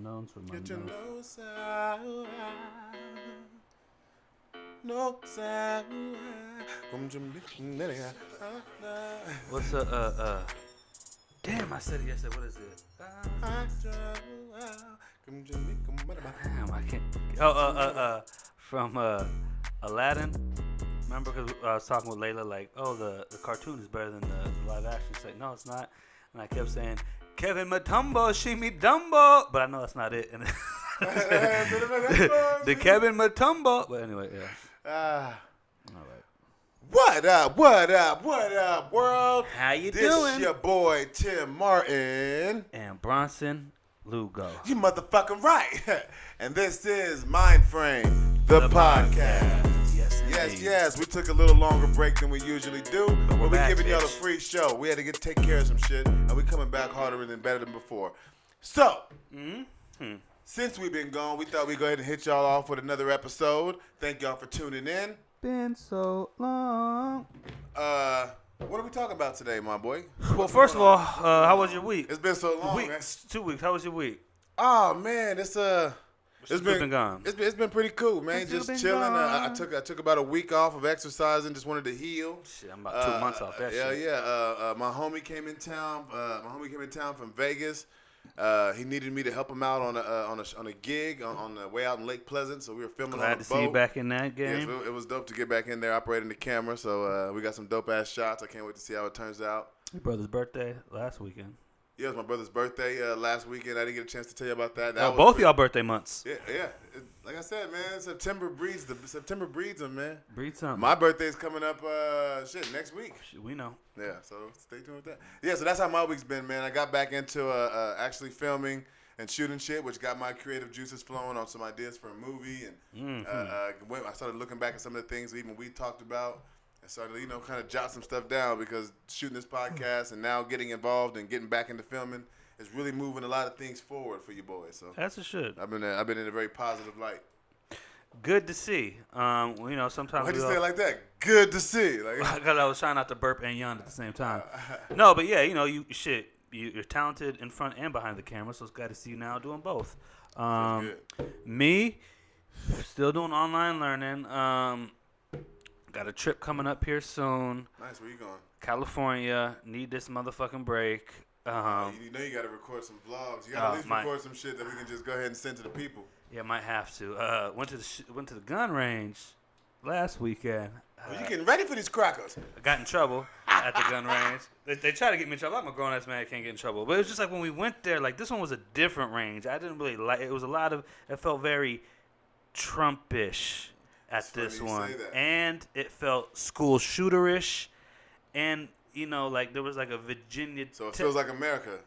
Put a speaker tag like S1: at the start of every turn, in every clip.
S1: nose for my
S2: Get your
S1: nose.
S2: nose out. Nose out.
S1: What's damn, I said it yesterday. What is it? Damn, I can't. From Aladdin. Remember, because I was talking with Layla, like, oh, the cartoon is better than the live action. She's like, no, it's not. And I kept saying, Kevin Matumbo, Shimi Dumbo. But I know that's not it. And the Kevin Matumbo. But anyway, yeah. All right.
S2: What up, what up, what up, world?
S1: How you
S2: this
S1: doing?
S2: This your boy, Tim Martin.
S1: And Bronson Lugo.
S2: You motherfucking right. And this is Myndframe, the podcast. Yes. We took a little longer break than we usually do, but we're giving y'all a free show. We had to take care of some shit, and we're coming back harder and better than before. So, since we've been gone, we thought we'd go ahead and hit y'all off with another episode. Thank y'all for tuning in.
S1: Been so long.
S2: What are we talking about today, my boy?
S1: Well, first of all, how was your week?
S2: It's been so long, man.
S1: 2 weeks. How was your week?
S2: Oh man, it's been
S1: gone.
S2: It's been pretty cool, man. Just chilling. I took about a week off of exercising. Just wanted to heal.
S1: Shit, I'm about 2 months off that shit.
S2: Yeah. My homie came in town. From Vegas. He needed me to help him out on a gig on the way out in Lake Pleasant. So we were filming
S1: Glad
S2: on a boat.
S1: to see you back in that game.
S2: Yes, it was dope to get back in there operating the camera. So we got some dope ass shots. I can't wait to see how it turns out.
S1: Your brother's birthday last weekend.
S2: Yeah, it was my brother's birthday last weekend. I didn't get a chance to tell you about that.
S1: Both y'all birthday months.
S2: Yeah. Like I said, man, September breeds them, man.
S1: Breed something.
S2: My birthday's coming up, next week.
S1: Shit, we know.
S2: Yeah, so stay tuned with that. Yeah, so that's how my week's been, man. I got back into actually filming and shooting shit, which got my creative juices flowing on some ideas for a movie. And I started looking back at some of the things even we talked about. And started, kind of jot some stuff down because shooting this podcast and now getting involved and getting back into filming is really moving a lot of things forward for you boys. So
S1: that's a shit.
S2: I've been in a very positive light.
S1: Good to see. Sometimes.
S2: Why'd you say it like that? Good to see.
S1: Because I was trying not to burp and yawn at the same time. No, but yeah, you're talented in front and behind the camera, so it's glad to see you now doing both. Me, still doing online learning. Got a trip coming up here soon.
S2: Nice. Where you going?
S1: California. Need this motherfucking break.
S2: You got to record some vlogs. You got to at least record some shit that we can just go ahead and send to the people.
S1: Yeah, might have to. Went to the gun range last weekend.
S2: You getting ready for these crackers?
S1: I got in trouble at the gun range. They try to get me in trouble. I'm a grown ass man. I can't get in trouble. But it was just like when we went there. Like this one was a different range. I didn't really like. It was a lot of. It felt very Trumpish at this one, and it felt school shooterish, and like there was like a Virginia.
S2: So it feels like America.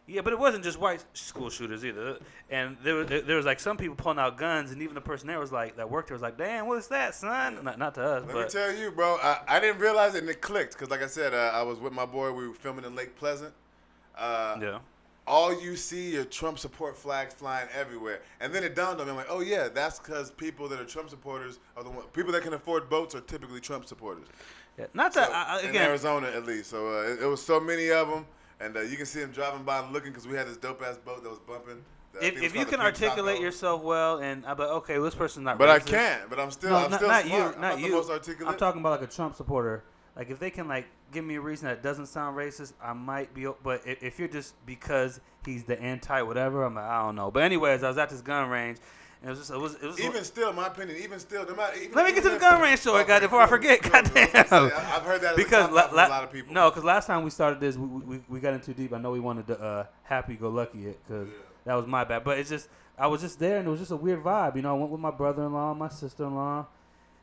S1: Yeah, but it wasn't just white school shooters either, and there was like some people pulling out guns, and even the person there was like that worked there was like, damn, what is that, son? Not to us.
S2: Let me tell you, bro, I didn't realize it and it clicked because, like I said, I was with my boy. We were filming in Lake Pleasant.
S1: Yeah.
S2: All you see are Trump support flags flying everywhere. And then it dawned on me, I'm like, oh, yeah, that's because people that are Trump supporters are the people that can afford boats are typically Trump supporters.
S1: Yeah, not that,
S2: in Arizona, at least. So it was so many of them. And you can see them driving by and looking because we had this dope-ass boat that was bumping.
S1: If you can articulate yourself well, and I'm like, okay, well, this person's not
S2: But
S1: racist.
S2: I can't. But I'm still smart.
S1: Not
S2: I'm
S1: you.
S2: the most articulate.
S1: I'm talking about like a Trump supporter. Like, if they can, like, give me a reason that doesn't sound racist, I might be. But if you're just because he's the anti-whatever, I'm like, I don't know. But anyways, I was at this gun range, and it was
S2: even still, in my opinion, no matter.
S1: Let me get to the gun range story, before I forget. Goddamn.
S2: I've heard that because from a lot of people.
S1: No, because last time we started this, we got in too deep. I know we wanted to happy-go-lucky it, because that was my bad. But I was just there, and it was just a weird vibe. I went with my brother-in-law, my sister-in-law.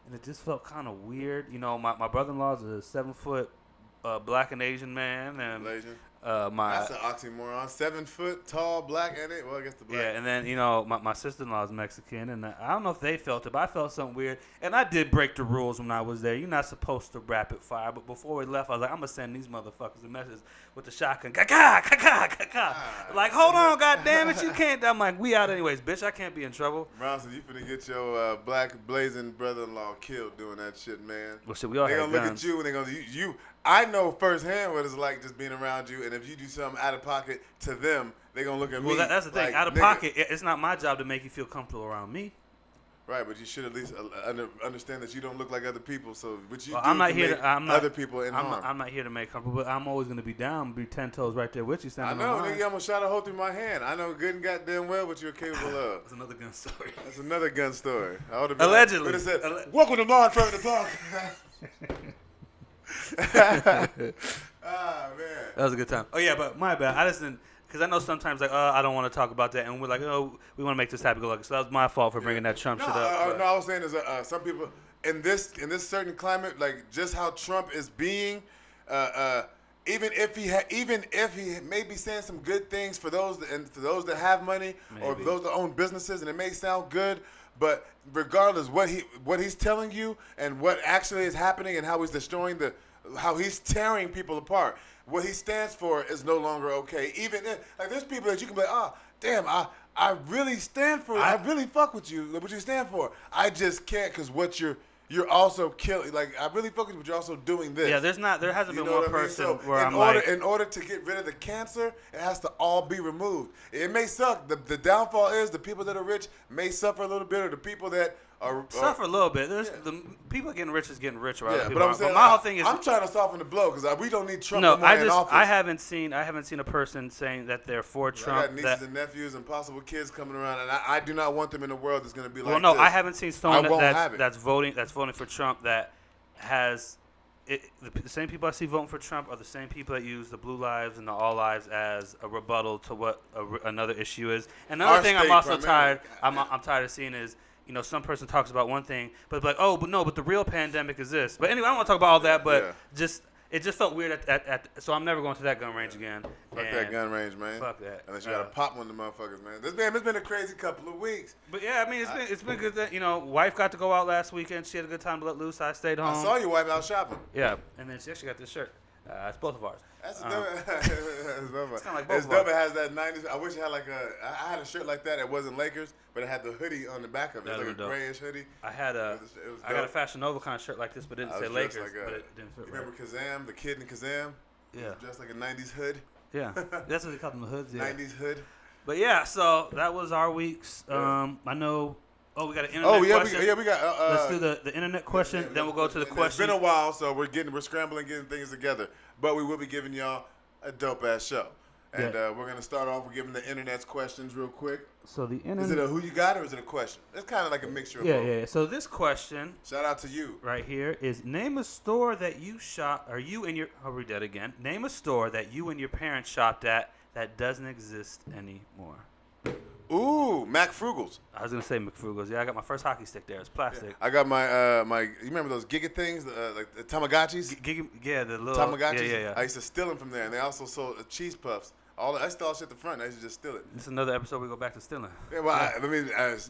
S1: And it just felt kind of weird. My brother-in-law is a 7-foot black and Asian man. And
S2: that's an oxymoron. 7 foot tall, black and it. Well, I guess the black.
S1: Yeah, and then my sister-in-law is Mexican, and I don't know if they felt it, but I felt something weird. And I did break the rules when I was there. You're not supposed to rapid fire, but before we left, I was like, I'm gonna send these motherfuckers a message with the shotgun. Like, hold on, goddamn it, you can't. I'm like, we out anyways, bitch. I can't be in trouble.
S2: Bronson, you finna get your black blazing brother-in-law killed doing that shit, man.
S1: Well, shit, we all
S2: they
S1: had
S2: gonna
S1: guns.
S2: look at you and they gonna you. I know firsthand what it's like just being around you and if you do something out of pocket to them, they're gonna look at me.
S1: Well, that's the thing.
S2: Like,
S1: Out of
S2: nigga.
S1: pocket, it's not my job to make you feel comfortable around me.
S2: Right, but you should at least understand that you don't look like other people. So, what you
S1: Well,
S2: do
S1: I'm not
S2: can
S1: here
S2: make
S1: to. I'm not,
S2: other people in harm.
S1: I'm not here to make comfortable, but I'm always gonna be down, be 10 toes right there with you,
S2: I
S1: standing
S2: know,
S1: on mine.
S2: nigga, I'm gonna shot a hole through my hand. I know good and goddamn well what you're capable of.
S1: That's another gun story.
S2: That's another gun story. I would have been
S1: Allegedly.
S2: Would have said, "Welcome to Myndframe the Talk." Ah man.
S1: That was a good time. Oh yeah, but my bad. I just didn't, because I know sometimes like, I don't want to talk about that, and we're like, oh, we want to make this happy go lucky. So that was my fault for bringing that Trump shit up.
S2: No, I was saying is some people in this certain climate, like just how Trump is being, even if he may be saying some good things for those that have money or
S1: Maybe.
S2: those that own businesses, and it may sound good, but regardless what he's telling you and what actually is happening and how he's destroying how he's tearing people apart. What he stands for is no longer okay. Even like there's people that you can be like, oh, damn, I really stand for. I really fuck with you. What you stand for. I just can't because what you're also killing. Like I really fuck with you, but you're also doing this.
S1: Yeah, there hasn't
S2: You
S1: been
S2: know
S1: one
S2: what I mean?
S1: person
S2: So
S1: where
S2: in order to get rid of the cancer, it has to all be removed. It may suck. The downfall is the people that are rich may suffer a little bit, or the people that
S1: suffer a little bit. There's the people getting rich is getting richer.
S2: Yeah, but I'm saying,
S1: my whole thing is
S2: I'm trying to soften the blow because we don't need Trump
S1: no.
S2: no more in office.
S1: I haven't seen a person saying that they're for Trump.
S2: I got nieces and nephews and possible kids coming around, and I do not want them in a world that's going to be like.
S1: Well, no,
S2: this.
S1: I haven't seen someone
S2: won't have it.
S1: that's voting for Trump that has the same people I see voting for Trump are the same people that use the blue lives and the all lives as a rebuttal to what another issue is. And another
S2: Our
S1: thing I'm
S2: state
S1: also
S2: primarily.
S1: tired. I'm tired of seeing is, some person talks about one thing, but like, but the real pandemic is this. But anyway, I don't want to talk about all that, but it just felt weird so I'm never going to that gun range again.
S2: Fuck that gun range, man.
S1: Fuck that.
S2: Unless you gotta pop one of the motherfuckers, man. It's been a crazy couple of weeks.
S1: But yeah, I mean, it's been good that, wife got to go out last weekend. She had a good time to let loose. I stayed home.
S2: I saw your wife out shopping.
S1: Yeah, and then she actually got this shirt. It's both of ours.
S2: That's
S1: Um,
S2: dope.
S1: It's kinda like both
S2: It's
S1: of
S2: dope.
S1: ours.
S2: It has that 90s. I wish it had I had a shirt like that. It wasn't Lakers, but it had the hoodie on the back of it.
S1: That'd
S2: Like a
S1: be dope.
S2: grayish hoodie.
S1: I had
S2: It was
S1: I got a
S2: dope.
S1: Fashion Nova kind of shirt like this, but it didn't
S2: I
S1: say
S2: was dressed
S1: Lakers,
S2: like
S1: but it didn't fit
S2: You
S1: right.
S2: remember Kazam, the kid in Kazam? He
S1: Yeah.
S2: was dressed like a 90s hood.
S1: Yeah, that's what they call them, the hoods. Yeah.
S2: 90s hood.
S1: But yeah, so that was our weeks.
S2: Yeah.
S1: I know. Oh, we got an internet
S2: Oh yeah,
S1: question.
S2: we got.
S1: Let's do the internet question.
S2: Yeah,
S1: then we'll go to the
S2: It's
S1: question.
S2: been a while, so we're scrambling, getting things together. But we will be giving y'all a dope ass show, and we're gonna start off with giving the internet's questions real quick.
S1: So the
S2: Is it
S1: internet.
S2: a who you got or is it a question? It's kind of like a mixture of
S1: Yeah,
S2: both.
S1: yeah. So this question
S2: Shout out to you.
S1: right here is: name a store that you shop, or you and your. I'll read that again. Name a store that you and your parents shopped at that doesn't exist anymore.
S2: Ooh, Mac Frugals.
S1: I was gonna say McFrugal's. Yeah, I got my first hockey stick there. It's plastic.
S2: I got my You remember those Giga things, like the Tamagotchis?
S1: Yeah, the little
S2: Tamagotchis.
S1: Yeah.
S2: I used to steal them from there, and they also sold cheese puffs. I stole shit at the front. I used to just steal it.
S1: It's another episode. We go back to stealing.
S2: Yeah, well,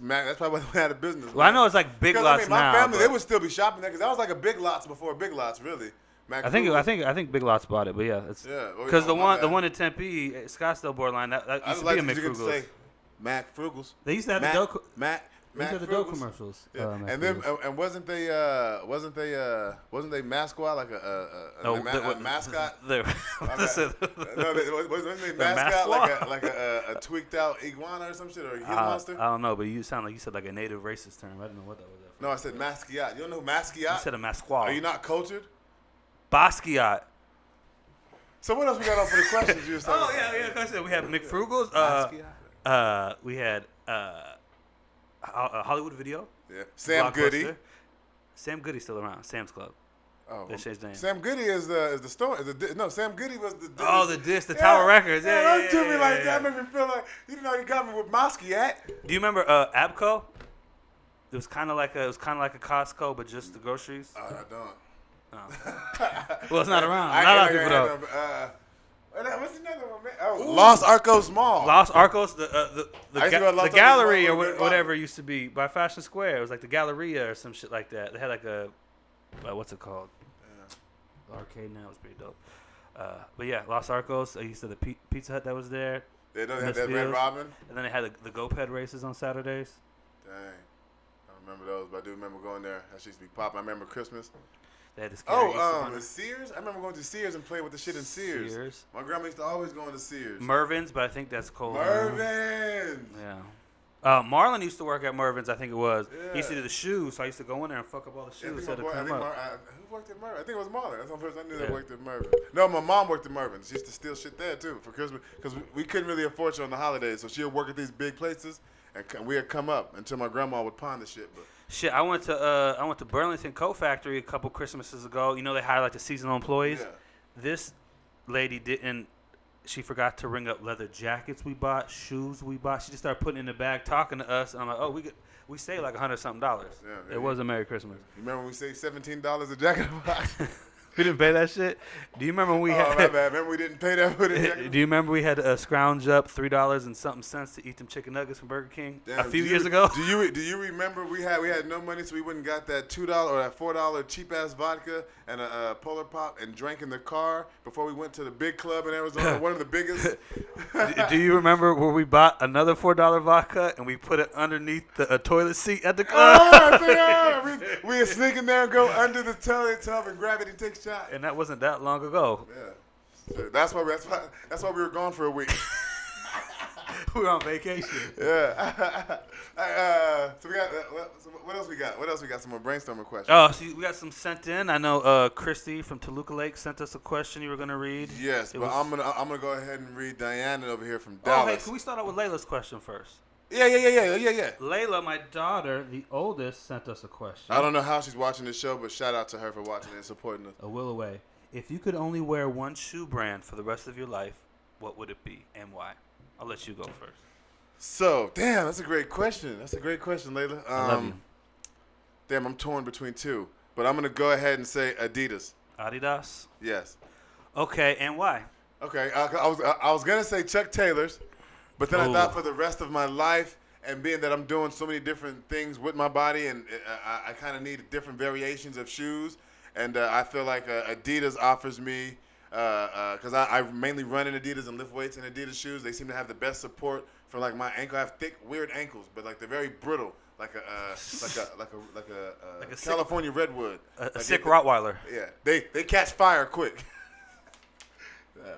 S2: Mac, that's probably why they had a business.
S1: Well, I know it's like Big Lots
S2: my
S1: now.
S2: family,
S1: but
S2: they would still be shopping there because that was like a Big Lots before Big Lots, really. Mac
S1: I think
S2: Frugals.
S1: Big Lots bought it, but yeah, it's
S2: Yeah,
S1: because
S2: my bad.
S1: the one in Tempe, Scottsdale borderline, that
S2: I
S1: used
S2: just
S1: to be a
S2: like that you get to say
S1: McFrugal's.
S2: Mac Frugals.
S1: They used to have
S2: Mac,
S1: the dough.
S2: Mac,
S1: They used to
S2: Mac
S1: have the dough
S2: Frugals.
S1: commercials.
S2: Yeah. And then wasn't they mascot like a mascot?
S1: They,
S2: Wasn't they mascot like a tweaked out iguana or some shit or a Gila monster?
S1: I don't know, but you sound like you said like a native racist term. I didn't know what that was.
S2: No, I said Masciat. You don't know
S1: You
S2: Masciat?
S1: said a masqual.
S2: Are you not cultured?
S1: Basquiat.
S2: So what else we got on for the questions you were saying?
S1: Oh yeah. Like I said, we have McFrugal's.
S2: Basquiat.
S1: We had Hollywood Video.
S2: Yeah. Sam Goody.
S1: Blockbuster. Sam Goody's still around. Sam's Club.
S2: Oh,
S1: They changed the name.
S2: Sam Goody is the store. No, Sam Goody was the.
S1: The Tower Records. Yeah,
S2: don't do me like that. Make me feel like you know you got me with Basquiat.
S1: Do you remember Abco? It was kind of like a Costco, but just the groceries.
S2: I don't.
S1: Oh. Well, it's not around.
S2: I
S1: Not a lot of
S2: can't
S1: people
S2: remember,
S1: though.
S2: what's another one, man? Oh, Los Arcos Mall.
S1: Los Arcos,
S2: I used to go to Los
S1: the
S2: Arcos
S1: gallery
S2: Mall
S1: or
S2: with Big
S1: whatever it used to be by Fashion Square. It was like the Galleria or some shit like that. They had like a what's it called? Arcade now. It was pretty dope. But yeah, Los Arcos. I used to the Pizza Hut that was there.
S2: They don't have
S1: Miss
S2: that Red
S1: Fields.
S2: Robin.
S1: And then they had the GoPed races on Saturdays.
S2: Dang. I don't remember those, but I do remember going there. That used to be popping. I remember Christmas.
S1: They had this scary Easter
S2: Oh,
S1: bunny.
S2: Sears? I remember going to Sears and playing with the shit in Sears. My grandma used to always go into Sears.
S1: Mervin's, but I think that's cold.
S2: Mervin's!
S1: Yeah. Marlon used to work at Mervin's, I think it was.
S2: Yeah.
S1: He used to do the shoes, so I used to go in there and fuck up all the shoes.
S2: Who worked at Mervin? I think it was Marlon. That's the first I knew that
S1: Yeah.
S2: worked at Mervin. No, my mom worked at Mervin. She used to steal shit there, too, for Christmas. Because we couldn't really afford shit on the holidays, so she would work at these big places, and we would come up until my grandma would pawn the shit. But
S1: Shit, I went to Burlington Coat Factory a couple Christmases ago. You know they hire like the seasonal employees.
S2: yeah.
S1: This lady didn't. She forgot to ring up leather jackets we bought, shoes we bought. She just started putting it in the bag, talking to us, and I'm like, oh, we saved like $100-something.
S2: Yeah,
S1: It was a Merry Christmas.
S2: You remember when we saved $17 a jacket box?
S1: We didn't pay that shit. Do you remember when we had?
S2: Oh, my bad. Remember we didn't pay that for the jacket?
S1: Do you remember we had to scrounge up $3 and something cents to eat them chicken nuggets from Burger King a few years ago?
S2: Do you remember we had no money, so we wouldn't got that $2 or that $4 cheap ass vodka and a Polar Pop and drank in the car before we went to the big club in Arizona, one of the biggest.
S1: Do you remember where we bought another $4 vodka and we put it underneath the toilet seat at the club?
S2: Oh, we were sneaking there and go under the toilet tub and grab it and take a shot.
S1: And that wasn't that long ago.
S2: Yeah, that's why we were gone for a week.
S1: We were on vacation.
S2: Yeah. So we got what else we got? What else we got? Some more brainstorming questions.
S1: Oh, so we got some sent in. I know Christy from Toluca Lake sent us a question you were gonna read.
S2: Yes, but I'm gonna go ahead and read Diana over here from
S1: Oh,
S2: Dallas.
S1: hey, can we start out with Layla's question first?
S2: Yeah.
S1: Layla, my daughter, the oldest, sent us a question.
S2: I don't know how she's watching this show, but shout out to her for watching it and supporting us.
S1: A will away. If you could only wear one shoe brand for the rest of your life, what would it be and why? I'll let you go first.
S2: So, damn, that's a great question. Layla.
S1: I love you.
S2: Damn, I'm torn between two, but I'm gonna go ahead and say Adidas.
S1: Adidas?
S2: Yes.
S1: Okay, and why?
S2: Okay, I was gonna say Chuck Taylor's, but then I thought for the rest of my life, and being that I'm doing so many different things with my body, and I kind of need different variations of shoes, and I feel like Adidas offers me, because I mainly run in Adidas and lift weights in Adidas shoes. They seem to have the best support for like my ankle. I have thick, weird ankles, but like they're very brittle, like a California redwood,
S1: A sick Rottweiler.
S2: Yeah, they catch fire quick.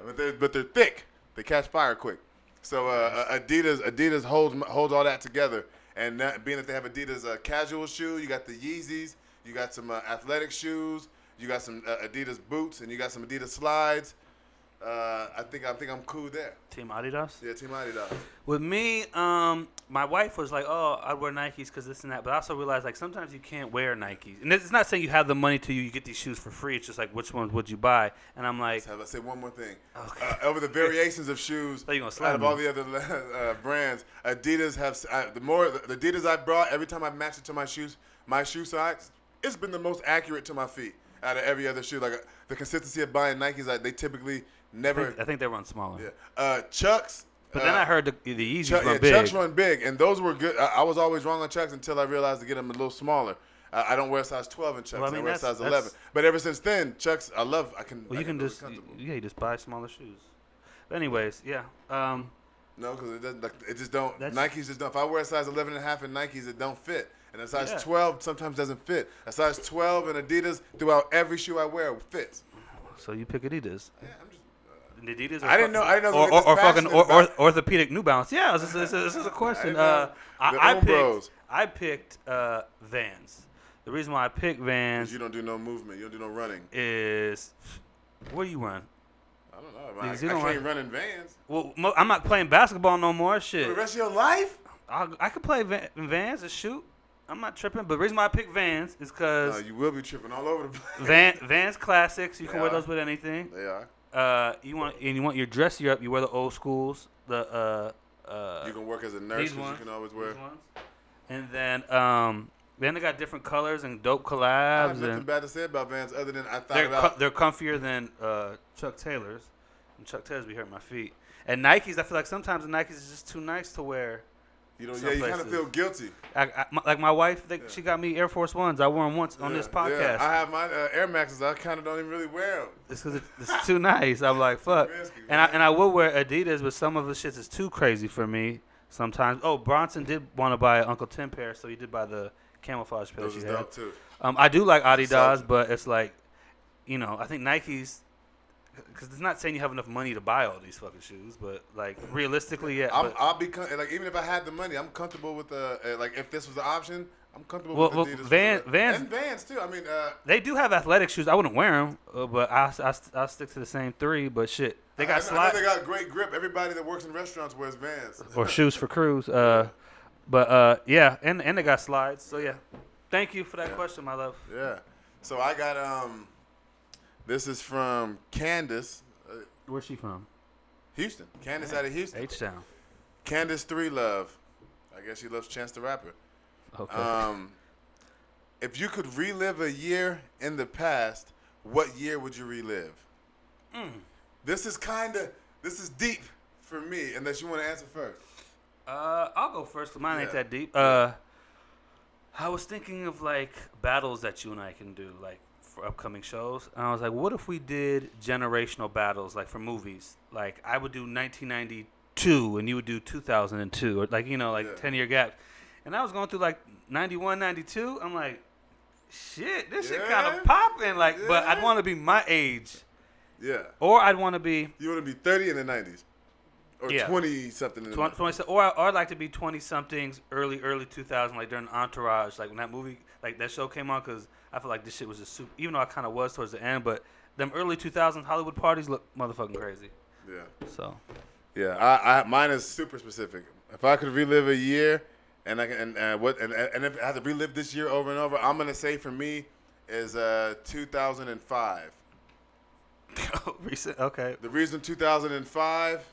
S2: But they're thick. They catch fire quick. So Adidas holds all that together. And being that they have Adidas casual shoe, you got the Yeezys, you got some athletic shoes, you got some Adidas boots, and you got some Adidas slides. I think I'm cool there.
S1: Team Adidas?
S2: Yeah, Team Adidas.
S1: With me, my wife was like, oh, I'd wear Nikes because this and that. But I also realized, like, sometimes you can't wear Nikes. And it's not saying you have the money to you get these shoes for free. It's just like, which ones would you buy? And I'm like...
S2: Let's say one more thing.
S1: Okay.
S2: Over the variations of shoes,
S1: So you gonna
S2: out
S1: slam
S2: of
S1: me.
S2: all the other brands, Adidas have... the Adidas I brought, every time I matched it to my shoe size, it's been the most accurate to my feet out of every other shoe. Like, the consistency of buying Nikes, they typically... Never.
S1: I think they run smaller.
S2: Yeah. Chucks.
S1: But then I heard the Yeezys run big.
S2: Chucks run big, and those were good. I was always wrong on Chucks until I realized to get them a little smaller. I don't wear size 12 in Chucks.
S1: Well, I mean,
S2: I wear
S1: that's-
S2: size 11. But ever since then, Chucks, I can.
S1: Well,
S2: I
S1: you can
S2: feel
S1: just
S2: comfortable.
S1: you just buy smaller shoes. But anyways, yeah.
S2: No, because it doesn't. It just don't.
S1: That's-
S2: Nikes just don't. If I wear a size 11 and a half in Nikes, it don't fit. And a size
S1: Yeah.
S2: 12 sometimes doesn't fit. A size 12 in Adidas throughout every shoe I wear fits.
S1: So you pick Adidas.
S2: Yeah, I'm just.
S1: Adidas.
S2: I didn't know.
S1: Or fucking orthopedic New Balance. Yeah, this is a question. I picked Vans. The reason why I picked Vans
S2: You don't do no movement. You don't do no running.
S1: is where do you run?
S2: I don't know. I
S1: Because you
S2: can't
S1: don't
S2: run in Vans.
S1: Well, I'm not playing basketball no more.
S2: For
S1: Shit,
S2: the rest of your life?
S1: I could play Vans and shoot. I'm not tripping. But the reason why I picked Vans is
S2: No,
S1: because
S2: you will be tripping all over the place.
S1: Vans classics. You can
S2: They
S1: wear
S2: are.
S1: those with anything.
S2: They are.
S1: You want your dress you up. You wear the old schools. The
S2: You can work as a nurse
S1: these
S2: because you
S1: ones,
S2: can always wear.
S1: these ones. And then they got different colors and dope
S2: I
S1: collabs.
S2: have nothing
S1: And
S2: bad to say about Vans other than I thought about.
S1: they're comfier than Chuck Taylor's. And Chuck Taylor's be hurting my feet. And Nikes, I feel like sometimes the Nikes is just too nice to wear.
S2: You know,
S1: some
S2: yeah, you kind of
S1: places.
S2: feel guilty.
S1: Like my wife, she got me Air Force Ones. I wore them once on
S2: Yeah,
S1: this podcast.
S2: Yeah. I have my Air Maxes. I kind of don't even really wear them.
S1: It's because it's too nice. I'm like, fuck.
S2: Risky,
S1: And I will wear Adidas, but some of the shits is too crazy for me sometimes. Oh, Bronson did want to buy an Uncle Tim pair, so he did buy the camouflage pair
S2: Those
S1: that
S2: is
S1: she had.
S2: dope too.
S1: I do like Adidas,
S2: Solid.
S1: but it's like I think Nike's, because it's not saying you have enough money to buy all these fucking shoes, but like realistically, yeah.
S2: I'll be like, even if I had the money, I'm comfortable with like if this was the option, I'm comfortable
S1: Well,
S2: with Adidas.
S1: Vans
S2: and Vans too. I mean,
S1: they do have athletic shoes. I wouldn't wear them, but I'll stick to the same three. But shit, they got
S2: I know they got great grip. Everybody that works in restaurants wears Vans.
S1: or shoes for crews. Yeah, and they got slides. So yeah, thank you for that question, my love.
S2: Yeah. So I got this is from Candace.
S1: Where's she from?
S2: Houston. Candace out of Houston.
S1: H-Town.
S2: Candace 3 Love. I guess she loves Chance the Rapper.
S1: Okay.
S2: If you could relive a year in the past, what year would you relive? This is deep for me, unless you want to answer first.
S1: I'll go first. Mine ain't that deep. I was thinking of like battles that you and I can do, like for upcoming shows. And I was like, what if we did generational battles, like for movies? Like I would do 1992 and you would do 2002, or like 10-year gap. And I was going through like 91, 92. I'm like, shit, this shit kind of popping. Like, but I'd want to be my age.
S2: Yeah.
S1: Or I'd want to be.
S2: You want to be 30 in the 90s. Or 20 something in the
S1: 20, or I'd like to be 20 somethings early 2000, like during Entourage, like when that movie, like that show came on, because I feel like this shit was just super, even though I kind of was towards the end, but them early 2000s Hollywood parties look motherfucking crazy.
S2: Yeah.
S1: So.
S2: Yeah, I mine is super specific. If I could relive a year, and I can, and if I have to relive this year over and over, I'm gonna say for me is 2005.
S1: Recent, okay.
S2: The reason 2005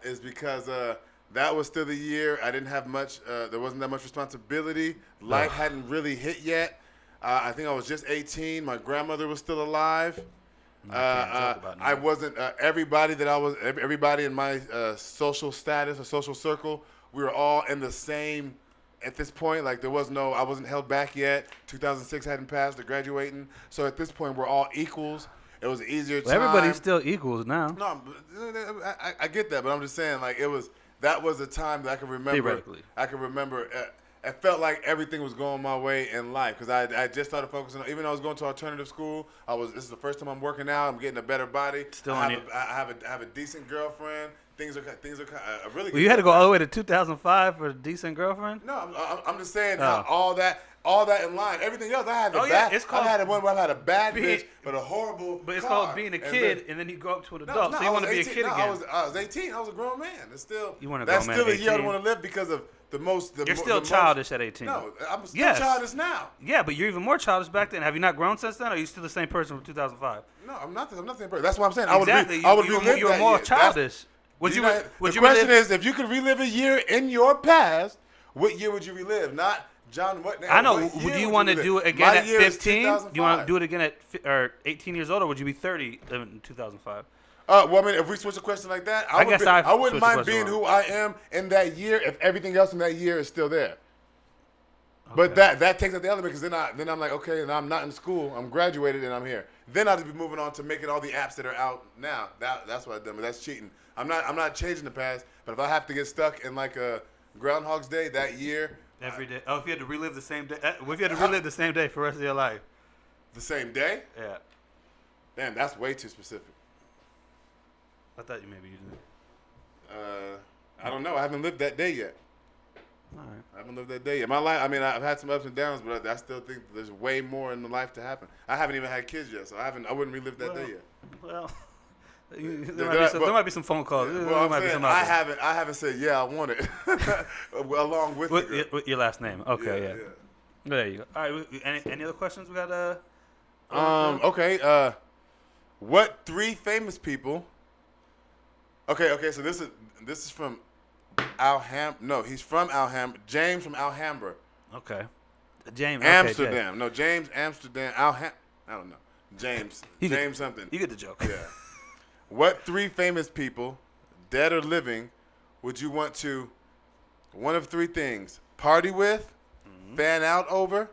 S2: is because that was still the year I didn't have much. There wasn't that much responsibility. Life hadn't really hit yet. I think I was just 18. My grandmother was still alive. I wasn't everybody in my social status or social circle. We were all in the same. At this point, like I wasn't held back yet. 2006 hadn't passed. They're graduating. So at this point, we're all equals. It was easier time.
S1: Everybody's still equals now.
S2: No, I get that, but I'm just saying, like that was a time that I can remember.
S1: Theoretically,
S2: I can remember. It felt like everything was going my way in life because I just started focusing on. Even though I was going to alternative school, this is the first time I'm working out. I'm getting a better body. I have a decent girlfriend. Things are really.
S1: Well, you had to go all the way to 2005 for a decent girlfriend.
S2: No, I'm just saying how all that in line. Everything else, I had
S1: it's called.
S2: I had one where I had a bad bitch, but a horrible.
S1: But it's
S2: car.
S1: called being a kid, and then you go up to an adult. So you want to be a kid again.
S2: I was 18. I was a grown man. It's still.
S1: You want to grown man?
S2: That's still a year I want to live because of the most.
S1: You're still childish at 18.
S2: No, I'm still childish now.
S1: Yeah, but you're even more childish back then. Have you not grown since then, or are you still the same person from 2005?
S2: No, I'm not the same person. That's what I'm saying.
S1: Exactly.
S2: I would relive
S1: you're more childish.
S2: The question is, if you could relive a year in your past, what year would you relive? Not John.
S1: I know. Would you want to do it again at 15? Do you want to do it again at 18 years old, or would you be 30 in 2005?
S2: Well, I mean, if we switch a question like that, I wouldn't mind being who I am in that year if everything else in that year is still there. Okay. But that takes out the element because then I'm like, okay, and I'm not in school. I'm graduated and I'm here. Then I'll just be moving on to making all the apps that are out now. That's what I've done. But that's cheating. I'm not changing the past. But if I have to get stuck in like a Groundhog's Day that year,
S1: every day. Oh, if you had to relive the same day. If you had to relive the same day for the rest of your life.
S2: The same day?
S1: Yeah.
S2: Damn, that's way too specific.
S1: I thought maybe you didn't.
S2: I don't know. I haven't lived that day yet.
S1: All right.
S2: I haven't lived that day yet. My life, I mean, I've had some ups and downs, but I still think there's way more in the life to happen. I haven't even had kids yet, so I wouldn't relive that day yet.
S1: Well, there might be some phone calls.
S2: Well, I haven't said I want it along with
S1: with your last name. Okay, yeah. There you go. All right. Any other questions we got?
S2: Okay. What 3 famous people? Okay. So this is from he's from Alhambra. James from Alhambra.
S1: Okay. James.
S2: Amsterdam.
S1: Okay,
S2: no, James Amsterdam. I don't know. James. James something.
S1: You get the joke.
S2: Yeah. What 3 famous people, dead or living, would you want to, one of 3 things, party with, fan out over,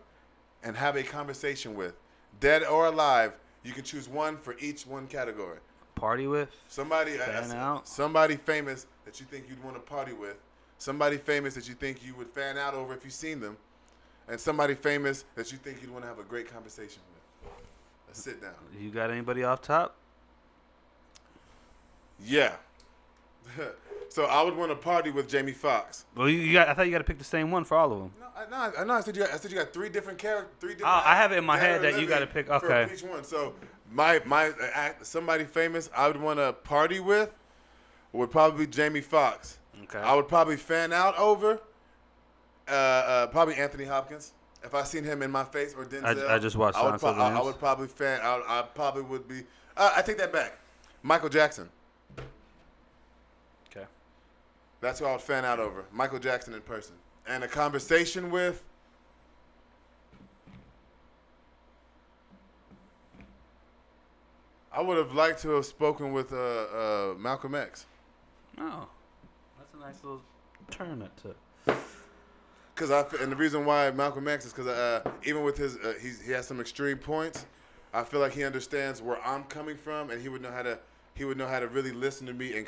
S2: and have a conversation with? Dead or alive, you can choose one for each one category.
S1: Party with?
S2: Somebody famous that you think you'd want to party with. Somebody famous that you think you would fan out over if you've seen them. And somebody famous that you think you'd want to have a great conversation with. A sit down.
S1: You got anybody off top?
S2: Yeah. So I would want to party with Jamie Foxx.
S1: Well, I thought you got to pick the same one for all of them.
S2: No. I said you got three different characters.
S1: Oh, I have it in my head that you got to pick. Okay.
S2: For each one. So my somebody famous I would want to party with would probably be Jamie Foxx.
S1: Okay.
S2: I would probably fan out over probably Anthony Hopkins. If I seen him in my face or Denzel.
S1: I just watched
S2: I would probably fan. I probably would be. I take that back. Michael Jackson.
S1: Okay.
S2: That's who I would fan out over. Michael Jackson in person. And a conversation with. I would have liked to have spoken with Malcolm X.
S1: Oh, that's a nice little turn that took.
S2: And the reason why Malcolm X is because even with his, he has some extreme points. I feel like he understands where I'm coming from, and he would know how to really listen to me and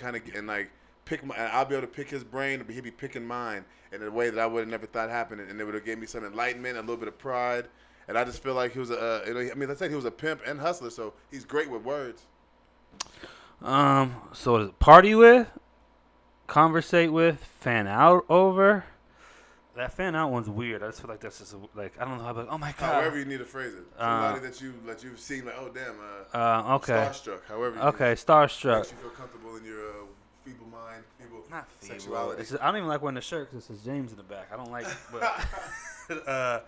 S2: pick my. And I'll be able to pick his brain, but he'd be picking mine in a way that I would have never thought happened, and it would have gave me some enlightenment, a little bit of pride, and I just feel like he was let's say he was a pimp and hustler, so he's great with words.
S1: So is it party with, conversate with, fan out over? That fan out one's weird. I just feel like that's just like I don't know how. Like, oh my god.
S2: However you need to phrase it. Somebody that you've seen like, oh damn.
S1: Okay.
S2: Starstruck. However.
S1: Starstruck.
S2: Makes you feel comfortable in your feeble mind,
S1: not feeble.
S2: sexuality.
S1: I don't even like wearing the shirt because it says James in the back. I don't like. But,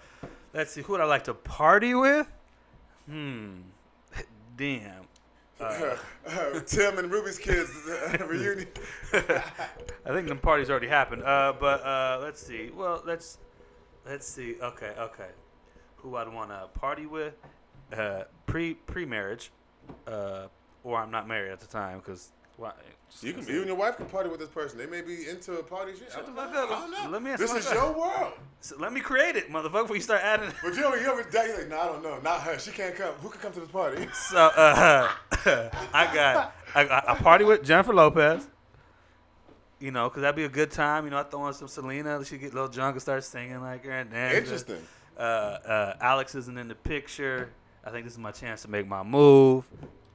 S1: let's see. Who would I like to party with? Damn.
S2: Tim and Ruby's kids reunion.
S1: I think them parties already happened. But let's see. Well, let's see. Okay. Who I'd want to party with? Pre-marriage, or I'm not married at the time because.
S2: You and your wife can party with this person. They may be into a party shit. I don't know.
S1: Let me.
S2: This is your world.
S1: So let me create it, motherfucker. Before you start adding.
S2: But you ever die? You're like, no, I don't know. Not her. She can't come. Who can come to this party?
S1: So I party with Jennifer Lopez. You know, because that'd be a good time. You know, I throw on some Selena. She get a little drunk and start singing like her and dancing.
S2: Interesting.
S1: Alex isn't in the picture. I think this is my chance to make my move.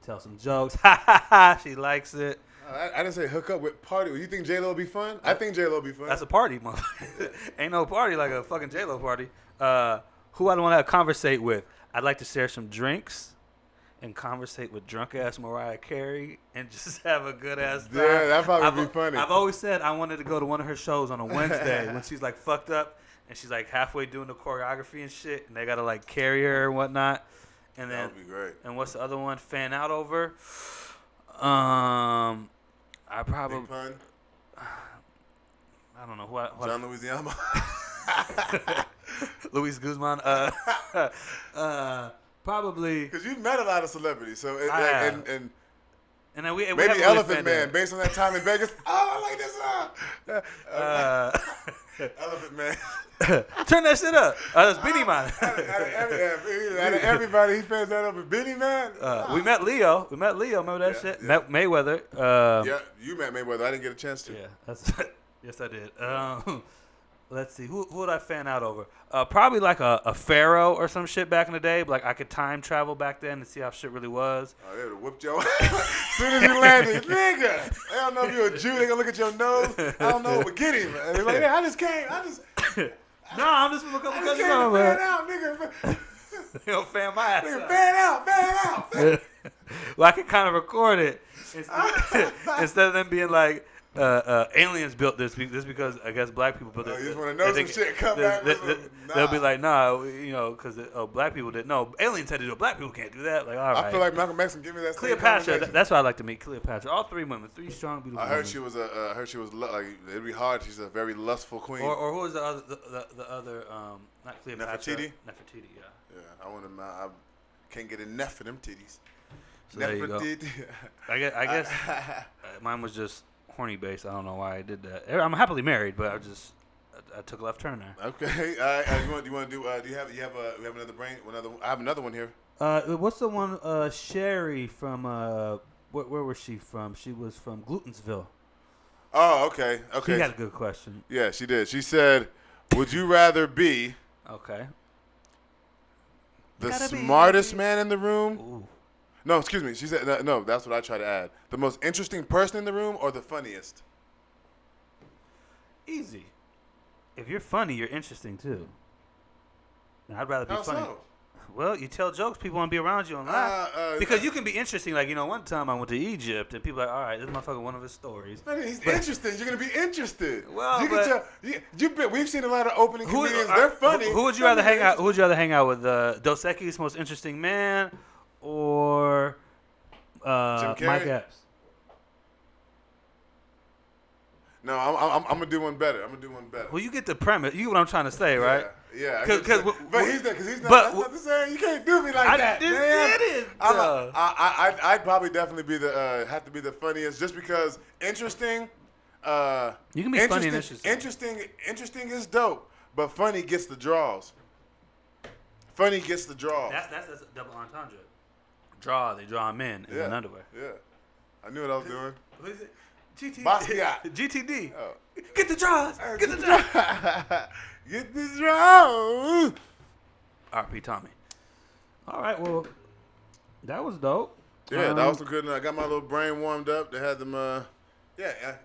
S1: Tell some jokes. Ha ha ha. She likes it.
S2: I didn't say hook up with party. You think J-Lo will be fun? I think J-Lo will be fun.
S1: That's a party, motherfucker. Ain't no party like a fucking J-Lo party. Who I'd want to conversate with? I'd like to share some drinks and conversate with drunk-ass Mariah Carey and just have a good-ass time.
S2: Yeah, that'd probably be funny.
S1: I've always said I wanted to go to one of her shows on a Wednesday when she's, like, fucked up and she's, like, halfway doing the choreography and shit, and they got to, like, carry her and whatnot. And then,
S2: that would be great.
S1: And what's the other one? Fan out over? I probably.
S2: Big pun.
S1: I don't know who.
S2: John Louisiana.
S1: Luis Guzman. Probably.
S2: Because you've met a lot of celebrities, so and
S1: we
S2: maybe Elephant Man, based on that time in Vegas. Oh, I like this. Elephant Man.
S1: Turn that shit up. That's Beanie Man.
S2: Out of everybody, he fans that up with Beanie Man.
S1: We met Leo. Remember that shit?
S2: Yeah.
S1: Met Mayweather.
S2: Yeah, you met Mayweather. I didn't get a chance to.
S1: Yeah, yes, I did. Let's see. Who would I fan out over? Probably like a pharaoh or some shit back in the day. But like I could time travel back then and see how shit really was.
S2: Oh, they would have whooped your ass. As soon as you landed, nigga. They don't know if you're a Jew. They gonna look at your nose. I don't know, but get him. And they're like, hey, I just came.
S1: No, I'm just from a couple countries.
S2: Fan out, nigga.
S1: You know, fan my ass
S2: Nigga,
S1: out.
S2: fan out.
S1: Well, I can kind of record it instead of them being like, aliens built this because I guess black people built it.
S2: You just want to know some shit, come back.
S1: They'll be like, nah, you know, because black people did. No, aliens had to do it. Black people can't do that. Like, all right.
S2: I feel like Malcolm X can give me that.
S1: Cleopatra. That's why I like to meet Cleopatra. All three women, three strong, beautiful.
S2: I heard she was like it'd be hard. She's a very lustful queen.
S1: Or who was the other not Cleopatra?
S2: Nefertiti.
S1: Nefertiti, yeah.
S2: Yeah, I can't get enough of them titties.
S1: So there you go. I guess mine was just horny based. I don't know why I did that. I'm happily married, but I took a left turn there.
S2: Okay. You want to do? Do you have another brain? I have another one here.
S1: What's the one? Sherry from where was she from? She was from Glutensville.
S2: Oh, okay.
S1: She had a good question.
S2: Yeah, she did. She said, "Would you rather be
S1: okay
S2: The smartest man in the room?
S1: Ooh.
S2: No, excuse me. She said, no, that's what I try to add. The most interesting person in the room or the funniest?
S1: Easy. If you're funny, you're interesting too. And I'd rather be
S2: How
S1: funny.
S2: so?
S1: Well, you tell jokes, people want to be around you and laugh. Because you can be interesting. Like, one time I went to Egypt and people are like, all right, this motherfucker, one of his stories.
S2: Man, he's interesting. You're going to be interested.
S1: Well,
S2: you can tell. We've seen a lot of opening comedians. They're funny.
S1: Who would you rather hang out? Who would you rather hang out with? Dos Equis, most interesting man, or
S2: Jim Carrey?
S1: Mike Epps?
S2: No, I'm gonna do one better.
S1: Well, you get the premise. You get what I'm trying to say, right?
S2: Yeah.
S1: But
S2: he's that's not the same. You can't do me like that, man.
S1: Did it.
S2: I'd probably definitely be have to be the funniest, just because interesting.
S1: You can be funny and interesting.
S2: Interesting is dope, but funny gets the draws. That's
S1: a double entendre. They draw him in an underwear.
S2: Yeah, I knew what I was doing.
S1: What is it?
S2: GTD.
S1: Oh. Get the draws. Get the draws.
S2: Get the draws.
S1: R.P. Tommy. All right, well, that was dope.
S2: Yeah, that was some good. I got my little brain warmed up. They had them,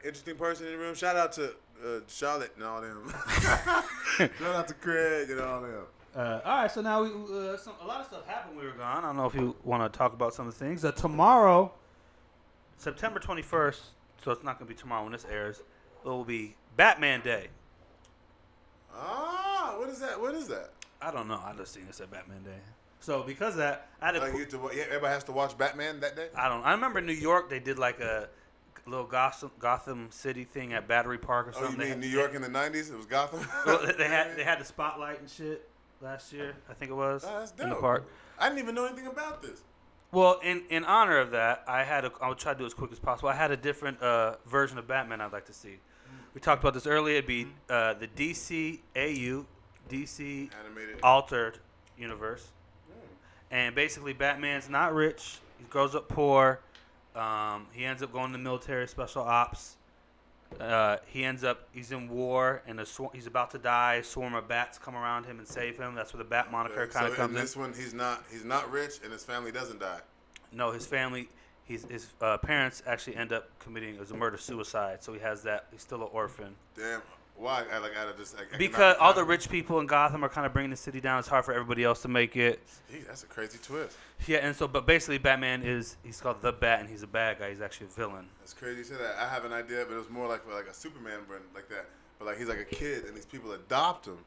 S2: interesting person in the room. Shout out to Charlotte and all them. Shout out to Craig and all them.
S1: All right, so now a lot of stuff happened when we were gone. I don't know if you want to talk about some of the things. Tomorrow, September 21st, so it's not going to be tomorrow when this airs, it will be Batman Day.
S2: Ah, what is that?
S1: I don't know. I just seen it said Batman Day. So because of that, I had to.
S2: Everybody has to watch Batman that day?
S1: I remember in New York, they did like a little Gotham City thing at Battery Park or something.
S2: Oh, you mean New York in the 90s? It was Gotham?
S1: Well, they had the spotlight and shit last year, I think it was.
S2: Oh, that's dope.
S1: In the park.
S2: I didn't even know anything about this.
S1: Well, in honor of that, I would try to do it as quick as possible. I had a different version of Batman I'd like to see. We talked about this earlier. It'd be the DC
S2: Animated.
S1: Altered Universe. And basically, Batman's not rich. He grows up poor. He ends up going to military special ops. He's in war, and he's about to die. A swarm of bats come around him and save him. That's where the Bat moniker kind of comes in.
S2: This one, he's not rich, and his family doesn't die.
S1: No, his family, his parents actually end up committing a murder-suicide. So he has that. He's still an orphan.
S2: Damn. Why?
S1: Because all the rich people in Gotham are kind of bringing the city down. It's hard for everybody else to make it.
S2: Gee, that's a crazy twist.
S1: Yeah, and so, but basically, Batman he's called the Bat, and he's a bad guy. He's actually a villain.
S2: That's crazy you say that. I have an idea, but it was more like a Superman run like that. But like he's like a kid, and these people adopt him.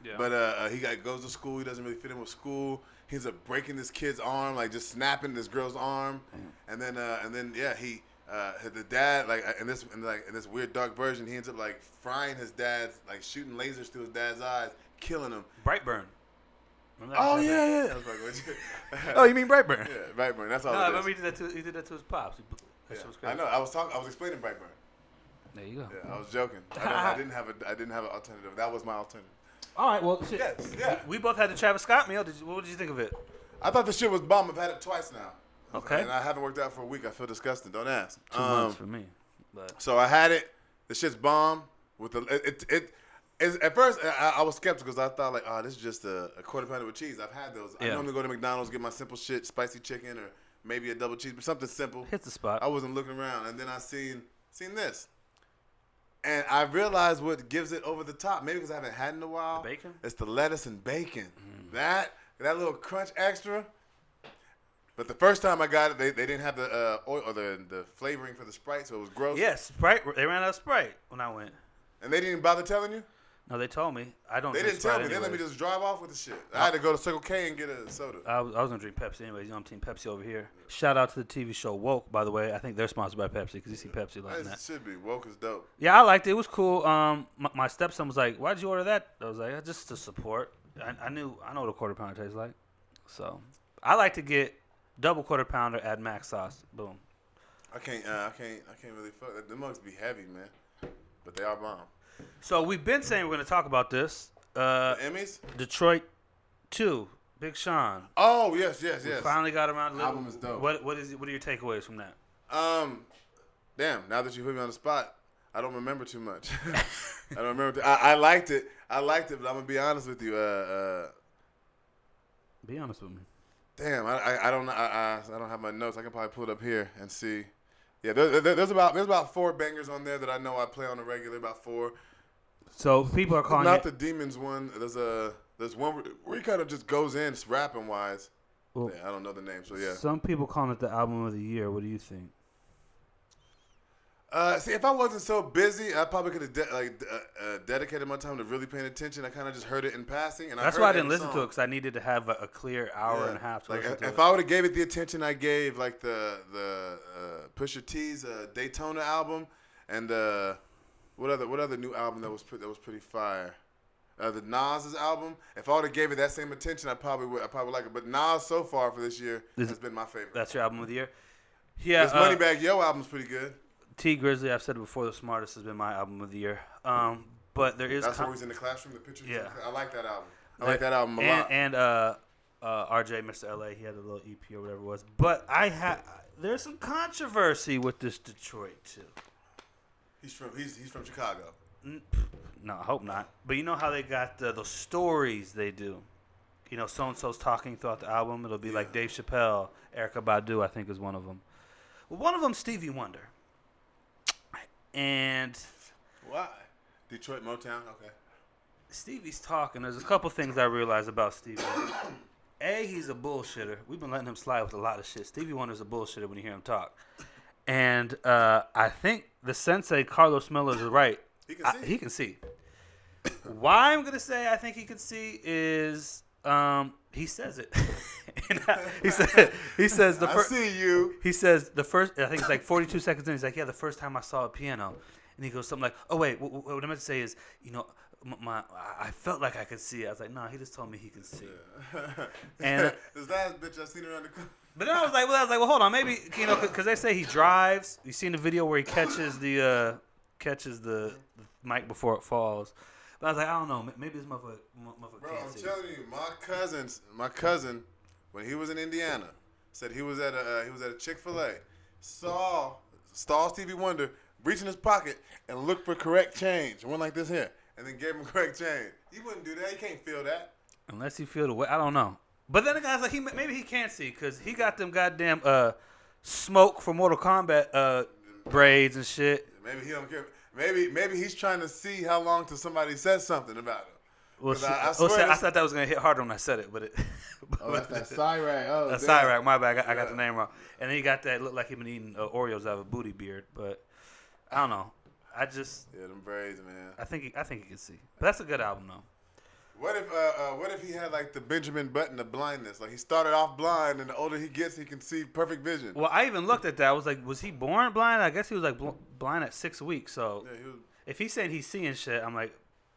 S2: Yeah. But he goes to school. He doesn't really fit in with school. He ends up breaking this kid's arm, like just snapping this girl's arm, and then he. The dad, in this weird dark version, he ends up like frying his dad, like shooting lasers through his dad's eyes, killing him.
S1: Brightburn.
S2: Oh yeah. I was like,
S1: oh, you mean Brightburn?
S2: Yeah, Brightburn. That's all.
S1: No, I remember he did that to his pops.
S2: Yeah. I know. I was explaining Brightburn.
S1: There you go.
S2: Yeah, I was joking. I didn't have an alternative. That was my alternative.
S1: All right. Well, shit.
S2: Yes. Yeah.
S1: We both had the Travis Scott meal. What did you think of it?
S2: I thought the shit was bomb. I've had it twice now.
S1: Okay.
S2: And I haven't worked out for a week. I feel disgusting. Don't ask.
S1: 2 months for me. But.
S2: So I had it. The shit's bomb. With at first I was skeptical because I thought like, oh, this is just a quarter pounder with cheese. I've had those. I normally go to McDonald's, get my simple shit, spicy chicken or maybe a double cheese, but something simple.
S1: Hit the spot.
S2: I wasn't looking around, and then I seen this, and I realized what gives it over the top. Maybe because I haven't had it in a while.
S1: The bacon.
S2: It's the lettuce and bacon. That little crunch extra. But the first time I got it, they didn't have the oil or the flavoring for the Sprite, so it was gross.
S1: Yes, Sprite. They ran out of Sprite when I went.
S2: And they didn't bother telling you?
S1: No, they told me. I don't.
S2: They didn't tell me. They let me just drive off with the shit. I had to go to Circle K and get a soda.
S1: I was gonna drink Pepsi anyways. I'm Team Pepsi over here. Shout out to the TV show Woke, by the way. I think they're sponsored by Pepsi because you see Pepsi like that.
S2: It should be. Woke is dope.
S1: Yeah, I liked it. It was cool. My stepson was like, "Why'd you order that?" I was like, "Just to support." I know what a quarter pounder tastes like, so I like to get double quarter pounder, add mac sauce. Boom.
S2: I can't really fuck. The mugs be heavy, man. But they are bomb.
S1: So we've been saying we're going to talk about this.
S2: The Emmys?
S1: Detroit 2, Big Sean.
S2: Oh, yes.
S1: We finally got around.
S2: The album is dope.
S1: What are your takeaways from that?
S2: Damn, now that you put me on the spot, I don't remember too much. I don't remember. I liked it, but I'm going to be honest with you.
S1: Be honest with me.
S2: Damn, I don't know. I don't have my notes. I can probably pull it up here and see. Yeah, there's about 4 bangers on there that I know I play on a regular. About 4.
S1: So people are calling
S2: not
S1: it.
S2: the Demons one. There's one where he kind of just goes in rapping wise.
S1: Well,
S2: yeah, I don't know the name, so yeah.
S1: Some people calling it the album of the year. What do you think?
S2: See, if I wasn't so busy, I probably could have dedicated my time to really paying attention. I kind of just heard it in passing, and
S1: That's why I didn't listen to it, because I needed to have a clear hour and a half to listen to it.
S2: If I would have gave it the attention I gave, like the Pusha T's Daytona album, and what other new album that was pretty fire? The Nas's album. If I would have gave it that same attention, I probably would like it. But Nas so far for this year has been my favorite.
S1: That's your album of the year. Yeah.
S2: This Moneybagg Yo album's pretty good.
S1: T Grizzly, I've said it before, The Smartest has been my album of the year. But there is.
S2: That's where he's in the classroom. The pictures.
S1: Yeah.
S2: I like that album. I like that album a lot.
S1: And RJ, Mr. LA, he had a little EP or whatever it was. But there's some controversy with this Detroit too.
S2: He's from Chicago.
S1: No, I hope not. But you know how they got those stories they do. You know, so and so's talking throughout the album. It'll be like Dave Chappelle, Erykah Badu, I think is one of them. Well, one of them, Stevie Wonder. And
S2: why? Detroit Motown. Okay.
S1: Stevie's talking. There's a couple things I realized about Stevie. A, he's a bullshitter. We've been letting him slide with a lot of shit. Stevie Wonder's a bullshitter when you hear him talk. And I think the sensei, Carlos Miller, is right. He can see. Why I'm going to say I think he can see is he says it. He says the first.
S2: I see you.
S1: He says the first. I think it's like 42 seconds in. He's like, yeah, the first time I saw a piano, and he goes something like, oh wait, what I meant to say is, you know, I felt like I could see it. I was like, no, he just told me he can see. And
S2: this last bitch I seen around the corner.
S1: But then I was like, well, hold on, maybe, you know, because they say he drives. You seen the video where he catches the mic before it falls. But I was like, I don't know, maybe this motherfucker
S2: Bro,
S1: can't
S2: I'm
S1: see.
S2: telling you, my cousin, when he was in Indiana, said he was at a Chick-fil-A, saw Stevie Wonder reach in his pocket and look for correct change. Went like this here, and then gave him correct change. You wouldn't do that. You can't feel that.
S1: Unless you feel the way, I don't know. But then the guy's like, maybe he can't see because he got them goddamn smoke for Mortal Kombat braids and shit.
S2: Maybe he don't care. Maybe he's trying to see how long till somebody says something about him.
S1: Well, I thought that was gonna hit harder when I said it, but it.
S2: That's that Cyrac. Oh,
S1: that's Cyrac. My bad. I got the name wrong. And then he got that look like he been eating Oreos out of a booty beard, but I don't know.
S2: Yeah, them braids, man.
S1: I think he can see. But that's a good album though.
S2: What if he had like the Benjamin Button of blindness? Like he started off blind, and the older he gets, he can see perfect vision.
S1: Well, I even looked at that. I was like, was he born blind? I guess he was like blind at 6 weeks. So if he's saying he's seeing shit, I'm like,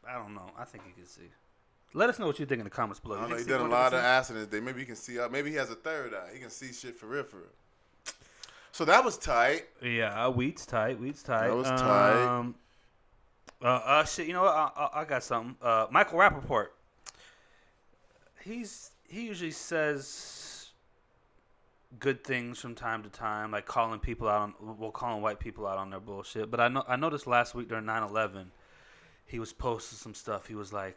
S1: I don't know. I think he can see. Let us know what you think in the comments below.
S2: I don't know. He done a lot of accidents. Maybe he can see. Maybe he has a third eye. He can see shit for real. So that was tight.
S1: Yeah, Wheat's tight.
S2: That was tight.
S1: Shit. You know what? I got something. Michael Rappaport. He usually says good things from time to time, like calling people out calling white people out on their bullshit. But I noticed last week during 9/11, he was posting some stuff. He was like,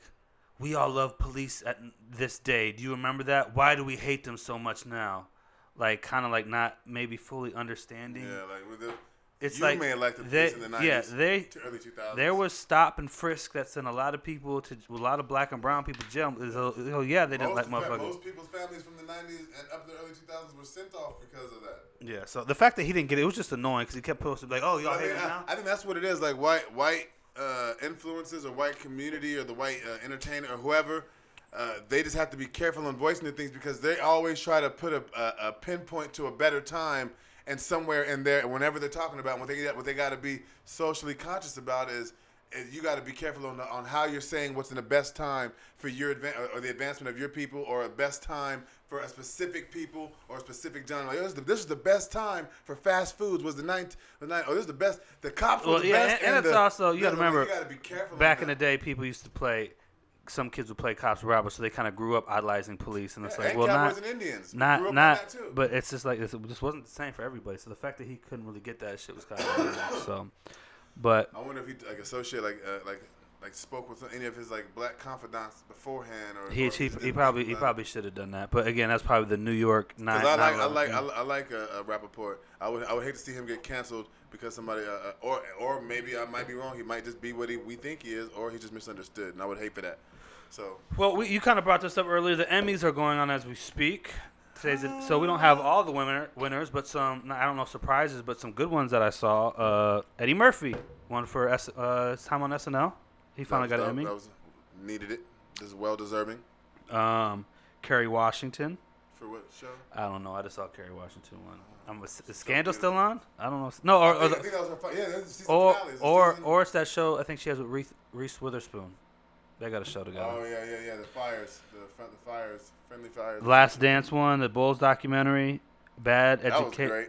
S1: "We all love police at this day. Do you remember that? Why do we hate them so much now?" Like, kind of like not maybe fully understanding.
S2: Yeah, like with the.
S1: It's
S2: you
S1: like
S2: may like the police in the 90s, early 2000s.
S1: There was stop and frisk that sent a lot of people a lot of black and brown people to jail. Oh yeah, they didn't like motherfuckers.
S2: Most people's families from the 90s and up to the early 2000s were sent off because of that.
S1: Yeah, so the fact that he didn't get it was just annoying because he kept posting like, "Oh, y'all hate it now."
S2: I think that's what it is. Like white influences or white community or the white entertainer or whoever. They just have to be careful on voicing the things because they always try to put a pinpoint to a better time. And somewhere in there, whenever they're talking about what they got to be socially conscious about is you got to be careful on how you're saying what's in the best time for your or the advancement of your people or a best time for a specific people or a specific genre. Like, this is the best time for fast foods was the 9th. This is the best. The cops were the best.
S1: And it's also you got to remember.
S2: You got to be careful.
S1: Back in the day, people used to play. Some kids would play cops and robbers, so they kind of grew up idolizing police, and it's like, well,
S2: Cowboys and Indians.
S1: But it's just like it just wasn't the same for everybody. So the fact that he couldn't really get that shit was kind of weird. So, but
S2: I wonder if he like associate like spoke with any of his like black confidants beforehand, or
S1: He probably should have done that. But again, that's probably the New York nine.
S2: Because I like Rappaport. I would hate to see him get canceled because somebody or maybe I might be wrong. He might just be what we think he is, or he just misunderstood, and I would hate for that. So
S1: you kind of brought this up earlier. The Emmys are going on as we speak. So we don't have all the winners, but some, I don't know, surprises, but some good ones that I saw. Eddie Murphy won for his time on SNL. He finally got an Emmy.
S2: Needed it. This is well deserving.
S1: Kerry Washington.
S2: For what show?
S1: I don't know. I just saw Kerry Washington one. Is Scandal still on? I don't know. No, I think that was her. Yeah, that's the season finale. Or it's that show I think she has with Reese Witherspoon. They got a show together.
S2: Oh yeah. The Fires, Friendly Fires.
S1: Last Dance one, the Bulls documentary, Bad Education.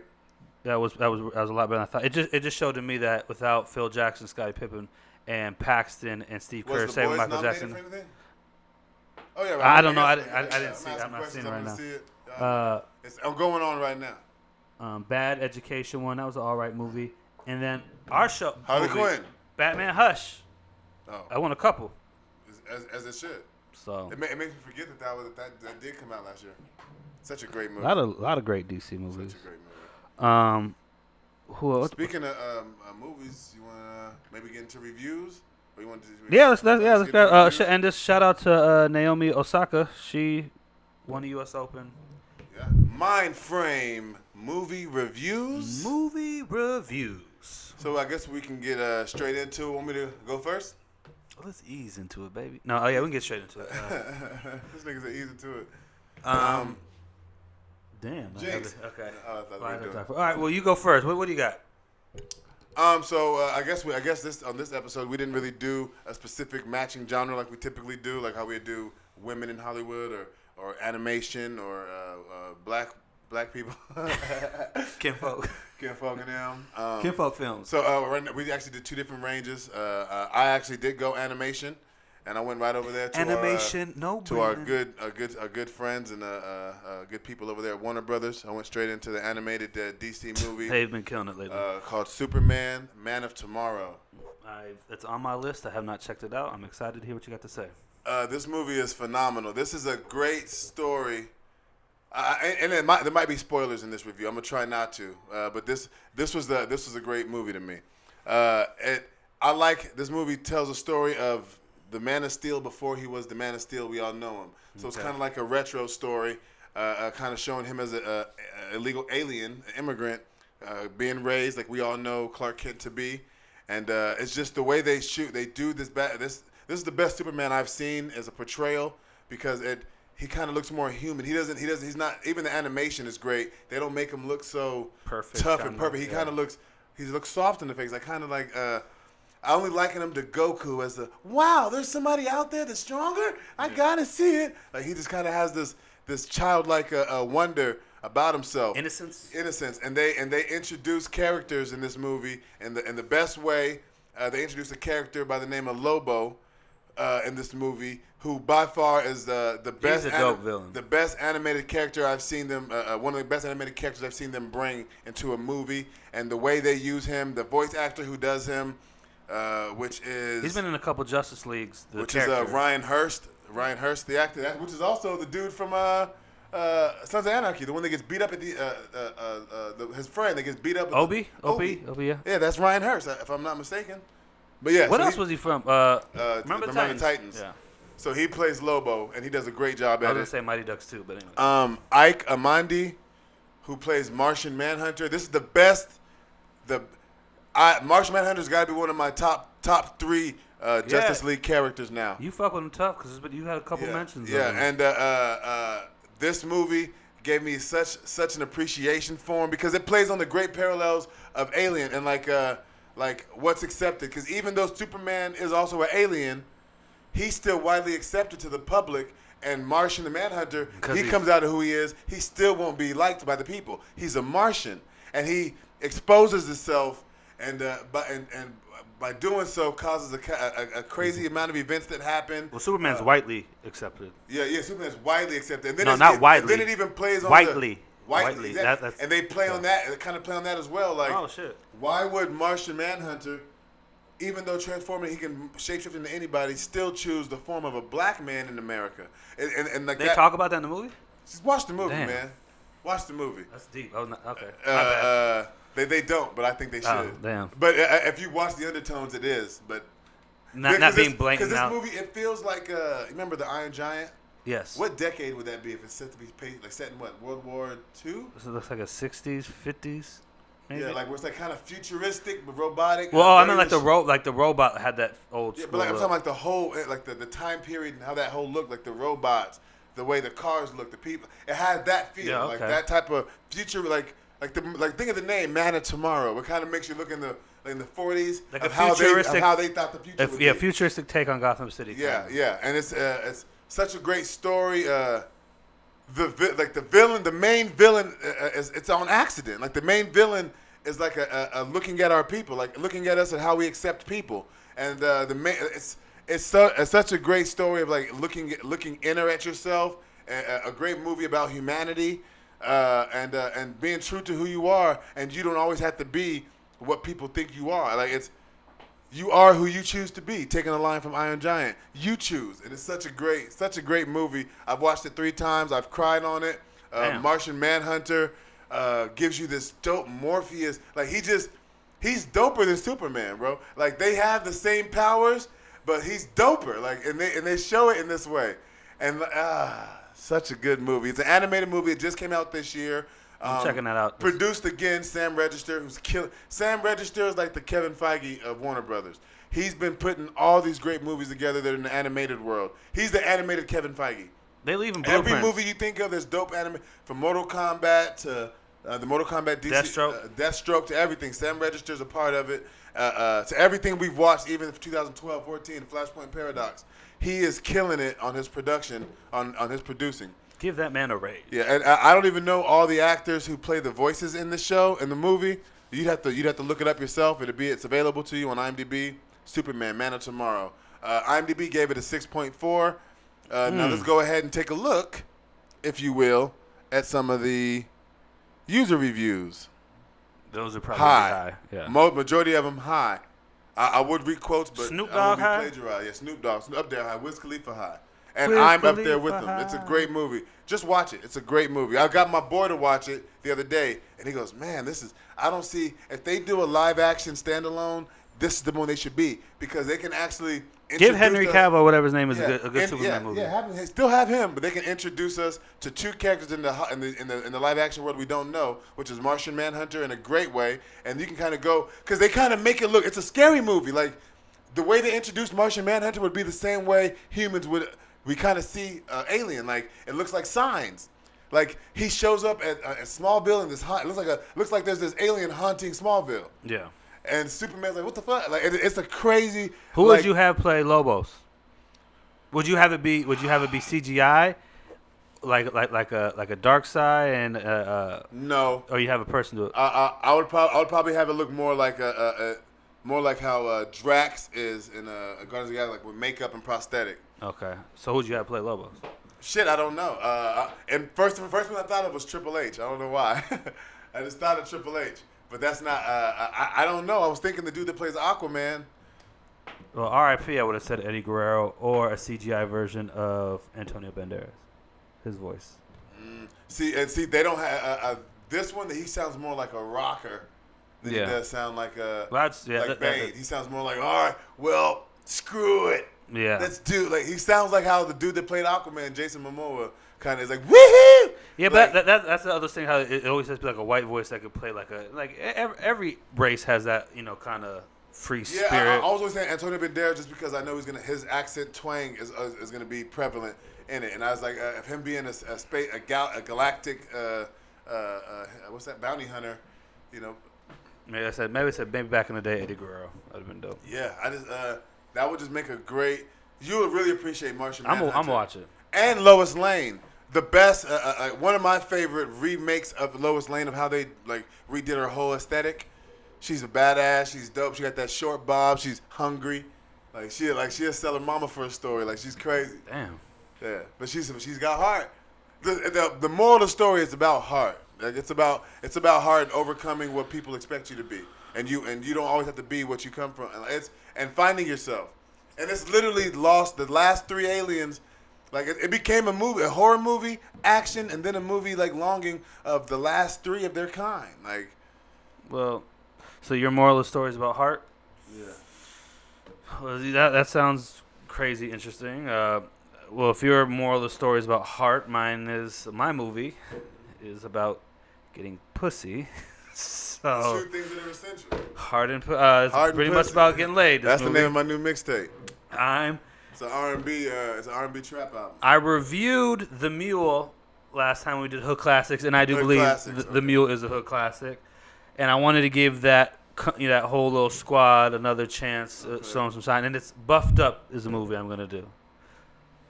S2: That was great.
S1: That was a lot better than I thought. It just showed to me that without Phil Jackson, Scottie Pippen, and Paxton and Steve Kerr saving Michael Jackson.
S2: Oh yeah, right.
S1: I don't know. I didn't see it. I'm not seeing it right now.
S2: It's going on right now.
S1: Bad Education one. That was an all right movie. And then our show.
S2: Harley Quinn.
S1: Batman Hush.
S2: Oh.
S1: I won a couple.
S2: As it should.
S1: So
S2: it makes me forget that did come out last year. Such a great movie.
S1: A lot of great DC movies.
S2: Such a great movie.
S1: Who else?
S2: Speaking of movies, you want to maybe get into reviews? Or you want to
S1: let's go. And this shout out to Naomi Osaka. She won the U.S. Open.
S2: Yeah. Myndframe movie reviews. So I guess we can get straight into it. Want me to go first?
S1: Let's ease into it, baby. No, we can get straight into it.
S2: This nigga's ease into it.
S1: Damn.
S2: Jinx.
S1: Okay.
S2: All
S1: right. Well, you go first. What do you got?
S2: So I guess on this episode we didn't really do a specific matching genre like we typically do, like how we do women in Hollywood or animation or black people.
S1: Kinfolk
S2: and them.
S1: Kinfolk films.
S2: So right now, we actually did two different ranges. I actually did go animation, and I went right over there to our good friends and good people over there at Warner Brothers. I went straight into the animated DC movie.
S1: They've been killing it lately.
S2: Called Superman: Man of Tomorrow.
S1: It's on my list. I have not checked it out. I'm excited to hear what you got to say.
S2: This movie is phenomenal. This is a great story. And there might be spoilers in this review. I'm gonna try not to. But this was a great movie to me. I like this movie. Tells a story of the Man of Steel before he was the Man of Steel. We all know him. So it's kind of like a retro story, kind of showing him as an illegal alien, immigrant, being raised like we all know Clark Kent to be. And it's just the way they shoot. They do this. This is the best Superman I've seen as a portrayal because he kind of looks more human. He's not, even the animation is great. They don't make him look so
S1: perfect,
S2: tough and perfect. He kind of looks soft in the face. I kind of like, I only liken him to Goku as wow, there's somebody out there that's stronger? I gotta see it. Like he just kind of has this childlike wonder about himself.
S1: Innocence.
S2: And they introduce characters in this movie in the best way. They introduce a character by the name of Lobo in this movie, who by far is the best.
S1: He's a dope villain.
S2: The best animated character I've seen them. One of the best animated characters I've seen them bring into a movie, and the way they use him, the voice actor who does him, which is
S1: he's been in a couple Justice Leagues.
S2: Is Ryan Hurst. Ryan Hurst, the actor, which is also the dude from Sons of Anarchy, the one that gets beat up at his friend that gets beat up.
S1: Obi, yeah.
S2: Yeah, that's Ryan Hurst, if I'm not mistaken. But yeah.
S1: What else was he from? Remember the
S2: Titans? Yeah. So he plays Lobo, and he does a great job at it.
S1: I was gonna say Mighty Ducks too, but anyway.
S2: Ike Amandi, who plays Martian Manhunter. This is the best. Martian Manhunter's got to be one of my top three Justice League characters now.
S1: You fuck with him tough because you had a couple mentions.
S2: Yeah, and this movie gave me such an appreciation for him because it plays on the great parallels of Alien and like what's accepted. Because even though Superman is also an alien, he's still widely accepted to the public. And Martian the Manhunter, he comes out of who he is. He still won't be liked by the people. He's a Martian, and he exposes himself, and by doing so causes a crazy amount of events that happen.
S1: Well, Superman's widely accepted.
S2: Yeah, Superman's widely accepted. And then
S1: no, not widely.
S2: And then it even plays on
S1: widely.
S2: Widely.
S1: That's,
S2: and they play on that. They kind of play on that as well. Like,
S1: oh shit.
S2: Why would Martian Manhunter even though transforming, he can shapeshift into anybody, still choose the form of a black man in America. And like
S1: They talk about that in the movie?
S2: Just watch the movie,
S1: Damn.
S2: man. Watch the movie.
S1: That's deep. Oh, no, okay. My bad.
S2: They don't, but I think they should.
S1: Oh, damn.
S2: But if you watch the undertones, it is. But
S1: Not being blatant
S2: because
S1: out.
S2: this movie, it feels like remember the Iron Giant?
S1: Yes.
S2: What decade would that be if it's set to be set in what, World War II?
S1: This looks like a 60s, 50s, maybe?
S2: Yeah, like where it's like kind of futuristic but robotic.
S1: Well, I mean like the robot had that old
S2: Yeah,
S1: school
S2: but like, I'm
S1: look.
S2: talking like the whole, like the time period and how that whole look, like the robots, the way the cars look, the people. It had that feel,
S1: Yeah,
S2: like
S1: okay.
S2: that type of future, like think of the name Man of Tomorrow. It kind of makes you look in the 40s
S1: Like
S2: of
S1: a
S2: how
S1: futuristic-
S2: they thought the future would be.
S1: futuristic take on Gotham City.
S2: Yeah,
S1: kinda.
S2: yeah, and it's such a great story. The main villain it's on accident. Like the main villain is like a looking at our people, like looking at us and how we accept people. And it's such a great story of like looking inner at yourself. A great movie about humanity and being true to who you are, and you don't always have to be what people think you are. Like you are who you choose to be. Taking a line from Iron Giant, you choose, and it's such a great movie. I've watched it 3 times. I've cried on it.
S1: Damn.
S2: Martian Manhunter gives you this dope Morpheus. Like he's doper than Superman, bro. Like they have the same powers, but he's doper. Like and they show it in this way, and such a good movie. It's an animated movie. It just came out this year.
S1: I'm checking that out.
S2: Produced again, Sam Register, who's killing. Sam Register is like the Kevin Feige of Warner Brothers. He's been putting all these great movies together that are in the animated world. He's the animated Kevin Feige.
S1: They leave in blueprints.
S2: Every movie you think of, there's dope anime, from Mortal Kombat to the Mortal Kombat DC, Deathstroke to everything. Sam Register's a part of it. To everything we've watched, even 2012, 14, Flashpoint Paradox. He is killing it on his production, on his producing.
S1: Give that man a raise.
S2: Yeah, and I don't even know all the actors who play the voices in the show, in the movie. You'd have to look it up yourself. It's available to you on IMDb. Superman, Man of Tomorrow. IMDb gave it a 6.4. Now let's go ahead and take a look, if you will, at some of the user reviews.
S1: Those are probably
S2: High.
S1: Yeah.
S2: Majority of them high. I would read quotes, but
S1: Snoop
S2: I
S1: Dogg
S2: would be
S1: high?
S2: plagiarized. Yeah, Snoop Dogg up there high. Wiz Khalifa high. And
S1: Wiz
S2: I'm up there with
S1: Khalifa
S2: them. It's a
S1: high.
S2: great movie. Just watch it. It's a great movie. I got my boy to watch it the other day, and he goes, "Man, I don't see if they do a live action standalone, this is the one they should be because they can actually
S1: Give Henry
S2: us-
S1: Cavill, whatever his name is,
S2: yeah,
S1: a good Superman
S2: yeah,
S1: movie.
S2: Yeah, still have him, but they can introduce us to 2 characters in the live action world we don't know, which is Martian Manhunter in a great way, and you can kind of go because they kind of make it look. It's a scary movie. Like the way they introduced Martian Manhunter would be the same way humans would. We kind of see Alien. Like it looks like Signs. Like he shows up at Smallville and looks like there's this alien haunting Smallville.
S1: Yeah.
S2: And Superman's like, what the fuck? Like it's a crazy.
S1: Who would you have play Lobos? Would you have it be CGI, like a Dark Side and
S2: No.
S1: or you have a person do it?
S2: I would probably have it look more like more like how Drax is in Guardians of the Galaxy, like with makeup and prosthetic.
S1: Okay. So who'd you have play Lobos?
S2: Shit, I don't know. And the first one I thought of was Triple H. I don't know why. I just thought of Triple H, but that's not. I don't know. I was thinking the dude that plays Aquaman.
S1: Well, R.I.P. I would have said Eddie Guerrero or a CGI version of Antonio Banderas, his voice.
S2: See, they don't have this one. He sounds more like a rocker than he does sound like a Bane. He sounds more like, all right, well, screw it.
S1: Yeah.
S2: Let's do like he sounds like how the dude that played Aquaman, Jason Momoa, kind of is like woohoo.
S1: Yeah,
S2: like,
S1: but that's the other thing. How it always has to be like a white voice that could play every race has that kind of free spirit.
S2: Yeah, I always say Antonio Banderas just because I know his accent twang is gonna be prevalent in it, and I was like, if him being a galactic what's that bounty hunter,
S1: Maybe back in the day Eddie Guerrero that'd have been dope.
S2: Yeah, I just that would just make a great. You would really appreciate Martian Manhunter.
S1: I'm watching.
S2: And Lois Lane, the best, one of my favorite remakes of Lois Lane of how they redid her whole aesthetic. She's a badass. She's dope. She got that short bob. She's hungry. She'll sell her mama for a story. Like she's crazy.
S1: Damn.
S2: Yeah, but she's got heart. The moral of the story is about heart. Like it's about heart and overcoming what people expect you to be. and you don't always have to be what you come from. And finding yourself, and it's literally lost the last 3 Aliens. Like it became a movie, a horror movie, action, and then a movie like Longing of the last 3 of their kind. Like,
S1: well, so your moral of the story is about heart?
S2: yeah.
S1: Well, that sounds crazy interesting. Well, if your moral of the story is about heart, my movie is about getting pussy. So
S2: 2 things that are essential.
S1: heart and
S2: Heart and
S1: pretty
S2: pussy.
S1: much about getting laid.
S2: That's the name of my new mixtape. It's an R&B. It's an R&B trap album.
S1: I reviewed The Mule last time we did Hood Classics, and I do
S2: Hood
S1: believe
S2: Classics,
S1: the Mule is a Hood Classic. And I wanted to give that that whole little squad another chance, show them some sign. And it's Buffed Up is the movie I'm gonna do.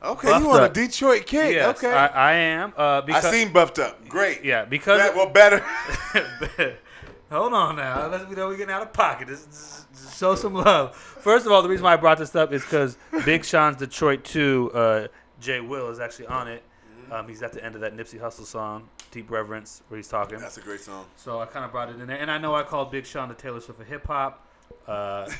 S2: Okay,
S1: Buffed
S2: you on
S1: Up.
S2: a Detroit kick?
S1: Yes,
S2: Okay,
S1: I am.
S2: I
S1: Because,
S2: seen Buffed Up. Great.
S1: Yeah, because
S2: better.
S1: hold on now. We're getting out of pocket. Just show some love. First of all, the reason why I brought this up is because Big Sean's Detroit 2, Jay Will is actually on it. He's at the end of that Nipsey Hussle song, Deep Reverence, where he's talking.
S2: That's a great song.
S1: So I kind of brought it in there. And I know I called Big Sean the Taylor Swift of hip-hop.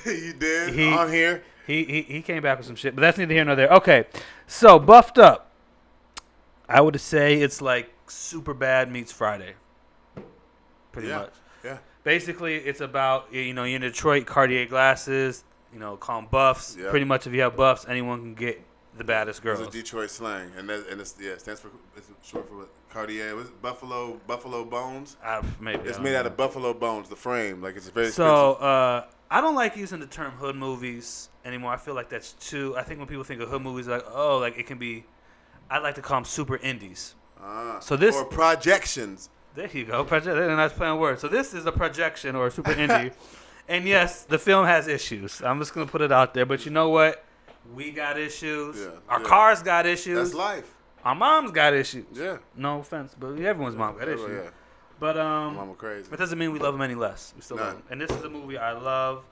S2: You did? On here?
S1: He came back with some shit, but that's neither here nor there. Okay, so Buffed Up. I would say it's like Superbad meets Friday. Pretty much.
S2: Yeah.
S1: Basically, it's about, you're in Detroit, Cartier glasses, call them buffs.
S2: Yep.
S1: Pretty much if you have buffs, anyone can get the baddest girls.
S2: It's a Detroit slang, and it stands for, it's short for what? Cartier. Was it Buffalo Bones?
S1: Maybe.
S2: It's made out of buffalo bones, the frame. Like, it's very expensive.
S1: So, I don't like using the term hood movies anymore. I feel like that's too, I think when people think of hood movies, like, oh, like it can be, I like to call them super indies. So this,
S2: or projections.
S1: There you go. And that's playing words. So this is a projection or a super indie. And yes, the film has issues. I'm just going to put it out there. But you know what? We got issues.
S2: Yeah,
S1: Our cars got issues.
S2: That's life.
S1: Our moms got issues.
S2: Yeah.
S1: No offense, but everyone's mom got issues.
S2: Yeah.
S1: But
S2: Mama crazy.
S1: it doesn't mean we love them any less. We still love them. And this is a movie I love.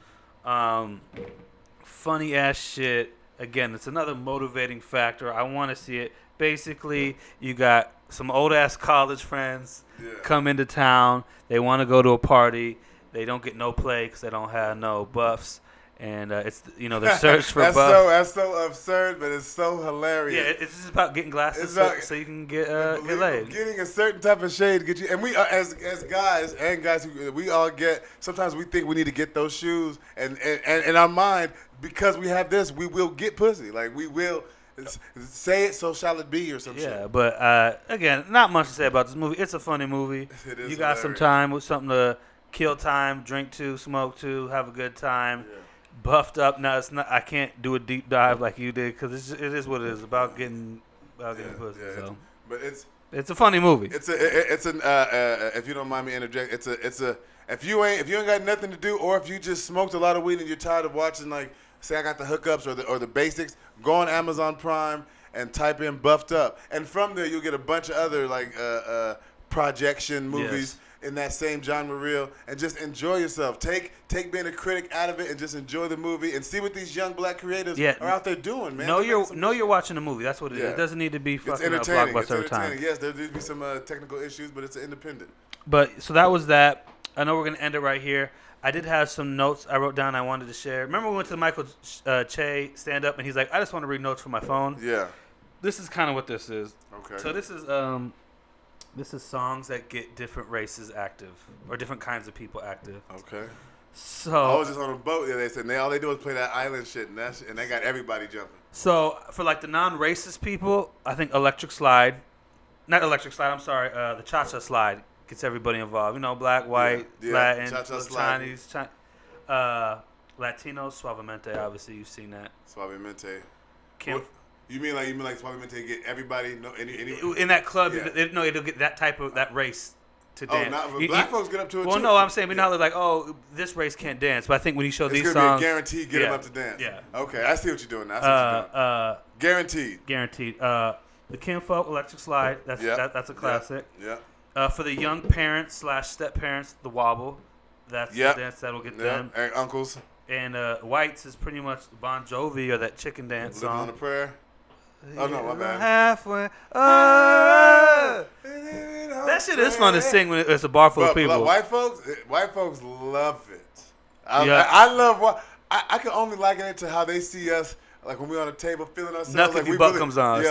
S1: Funny ass shit. Again, it's another motivating factor. I want to see it. Basically, you got some old ass college friends come into town. They want to go to a party. They don't get no play because they don't have no buffs. And it's the search for buffs.
S2: That's so absurd, but it's so hilarious.
S1: Yeah, it's just about getting glasses so you can get laid.
S2: Getting a certain type of shade to get you, and we as guys and guys we all get. Sometimes we think we need to get those shoes, and in our mind, because we have this, we will get pussy. Like we will. Say it, so shall it be, or some shit.
S1: Yeah, but again, not much to say about this movie. It's a funny movie.
S2: It is.
S1: You got some time with something to kill time, drink to, smoke to, have a good time.
S2: Yeah.
S1: Buffed up. Now it's not. I can't do a deep dive like you did because it is what it is about getting pussy.
S2: Yeah,
S1: So.
S2: But
S1: it's a funny movie.
S2: It's an if you don't mind me interject, it's a if you ain't got nothing to do, or if you just smoked a lot of weed and you're tired of watching, like, say I got the hookups or the basics, go on Amazon Prime and type in Buffed Up, and from there you'll get a bunch of other like projection movies in that same genre reel, and just enjoy yourself. Take being a critic out of it and just enjoy the movie and see what these young black creatives are out there doing, man.
S1: Know you're watching a movie. That's what it is. It doesn't need to be fucking a blockbuster every time.
S2: Yes, there do be some technical issues, but it's an independent.
S1: But so that was that. I know we're gonna end it right here. I did have some notes I wrote down I wanted to share. Remember we went to the Michael Che stand-up, and he's like, I just want to read notes from my phone.
S2: Yeah.
S1: This is kind of what this is.
S2: Okay.
S1: So this is songs that get different races active, or different kinds of people active.
S2: Okay.
S1: So
S2: I was just on a boat the other day. They said all they do is play that island shit, and they got everybody jumping.
S1: So for like the non-racist people, I think Electric Slide, not Electric Slide, I'm sorry, the Cha-Cha Slide gets everybody involved. Black, white, Latin, Chinese, Latinos, Suavemente. Obviously, you've seen that.
S2: Suavemente.
S1: Kim.
S2: You mean like Suavemente get everybody? No, any
S1: in that club,
S2: yeah.
S1: It'll get that race to dance.
S2: Oh, black folks get up to it.
S1: Well,
S2: too.
S1: no, I'm saying, but now they're like, oh, this race can't dance. But I think when you show these songs,
S2: it's gonna be a guaranteed get them up to dance.
S1: Yeah.
S2: Okay, I see what you're doing. Guaranteed.
S1: The Kinfolk, Electric Slide. That's a classic.
S2: Yeah.
S1: For the young parents / step parents, the Wobble. That's the dance that'll get them.
S2: And uncles.
S1: And Whites is pretty much Bon Jovi or that chicken dance
S2: Living
S1: song.
S2: on a Prayer. Oh no, my bad.
S1: Halfway. Oh. That shit is fun to sing when it's a bar full of people.
S2: White folks love it. I love what I can only liken it to how they see us, like when we're on a table feeling ourselves.
S1: Nothing
S2: like we
S1: butt
S2: really,
S1: comes on.
S2: Yeah,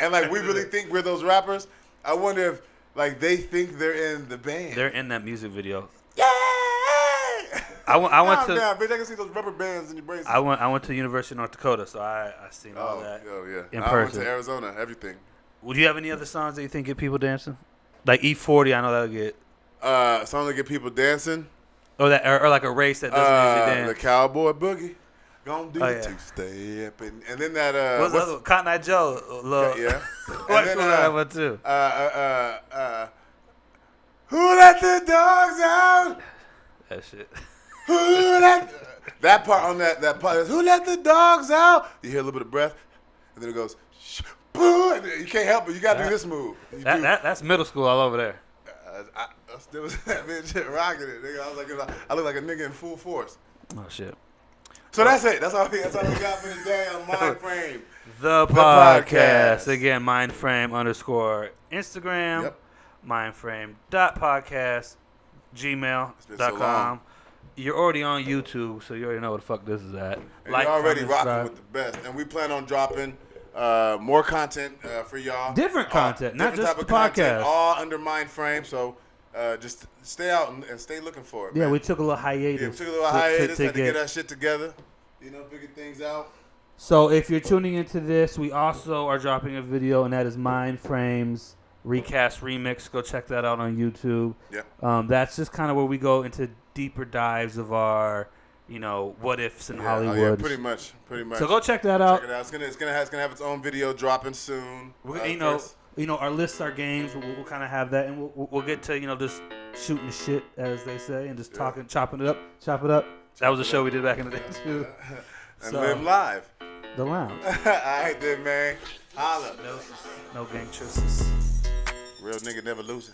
S2: like we really think we're those rappers. I wonder if like they think they're in the band.
S1: They're in that music video.
S2: Yeah.
S1: I went to.
S2: Down, bitch. I can see those rubber bands in your brain.
S1: I went to the University of North Dakota, so I seen all that.
S2: Oh yeah.
S1: In
S2: I went
S1: person.
S2: to Arizona. Everything.
S1: Would you have any other songs that you think get people dancing? Like E40, I know that'll get.
S2: Songs that get people dancing.
S1: Or like a race that doesn't usually dance.
S2: The Cowboy Boogie. Gonna do
S1: Oh,
S2: the
S1: yeah.
S2: two-step. And then that...
S1: What's the other one? Cotton Eye Joe.
S2: Yeah.
S1: And
S2: then,
S1: then that one too.
S2: Who let the dogs out?
S1: That shit.
S2: Who let... that part on that part is, who let the dogs out? You hear a little bit of breath, and then it goes, boo, and you can't help it. You got to do this move.
S1: That's middle school all over there.
S2: I still was that bitch rocking it, nigga. I was like, I look like a nigga in full force.
S1: Oh, shit.
S2: So that's it. That's all we got for today on Myndframe.
S1: The podcast. Again, Myndframe _ Instagram.
S2: Yep.
S1: Myndframe.podcast.
S2: So
S1: Gmail.com. You're already on YouTube, so you already know what the fuck this is at.
S2: And you're already rocking with the best. And we plan on dropping more content for y'all.
S1: Different content, not
S2: different
S1: just
S2: type
S1: the
S2: of content,
S1: podcast.
S2: all under Myndframe. So just stay out and stay looking for it.
S1: Yeah,
S2: man.
S1: we took a little hiatus.
S2: Yeah, we took a little hiatus. Had to get
S1: get
S2: our shit together. Figure things out.
S1: So if you're tuning into this, we also are dropping a video, and that is Myndframe's Recast Remix. Go check that out on YouTube.
S2: Yeah.
S1: That's just kind of where we go into deeper dives of our, what ifs in Hollywood.
S2: Oh, yeah, pretty much.
S1: So go check that out.
S2: Check it out. It's gonna have its own video dropping soon.
S1: Our lists, our games. We'll kind of have that, and we'll get to just shooting shit, as they say, and just talking, chopping it up. That was a show we did back in the day too.
S2: And live live.
S1: The lounge.
S2: All right, then, man. Holla.
S1: No gang truces.
S2: Real nigga never losing.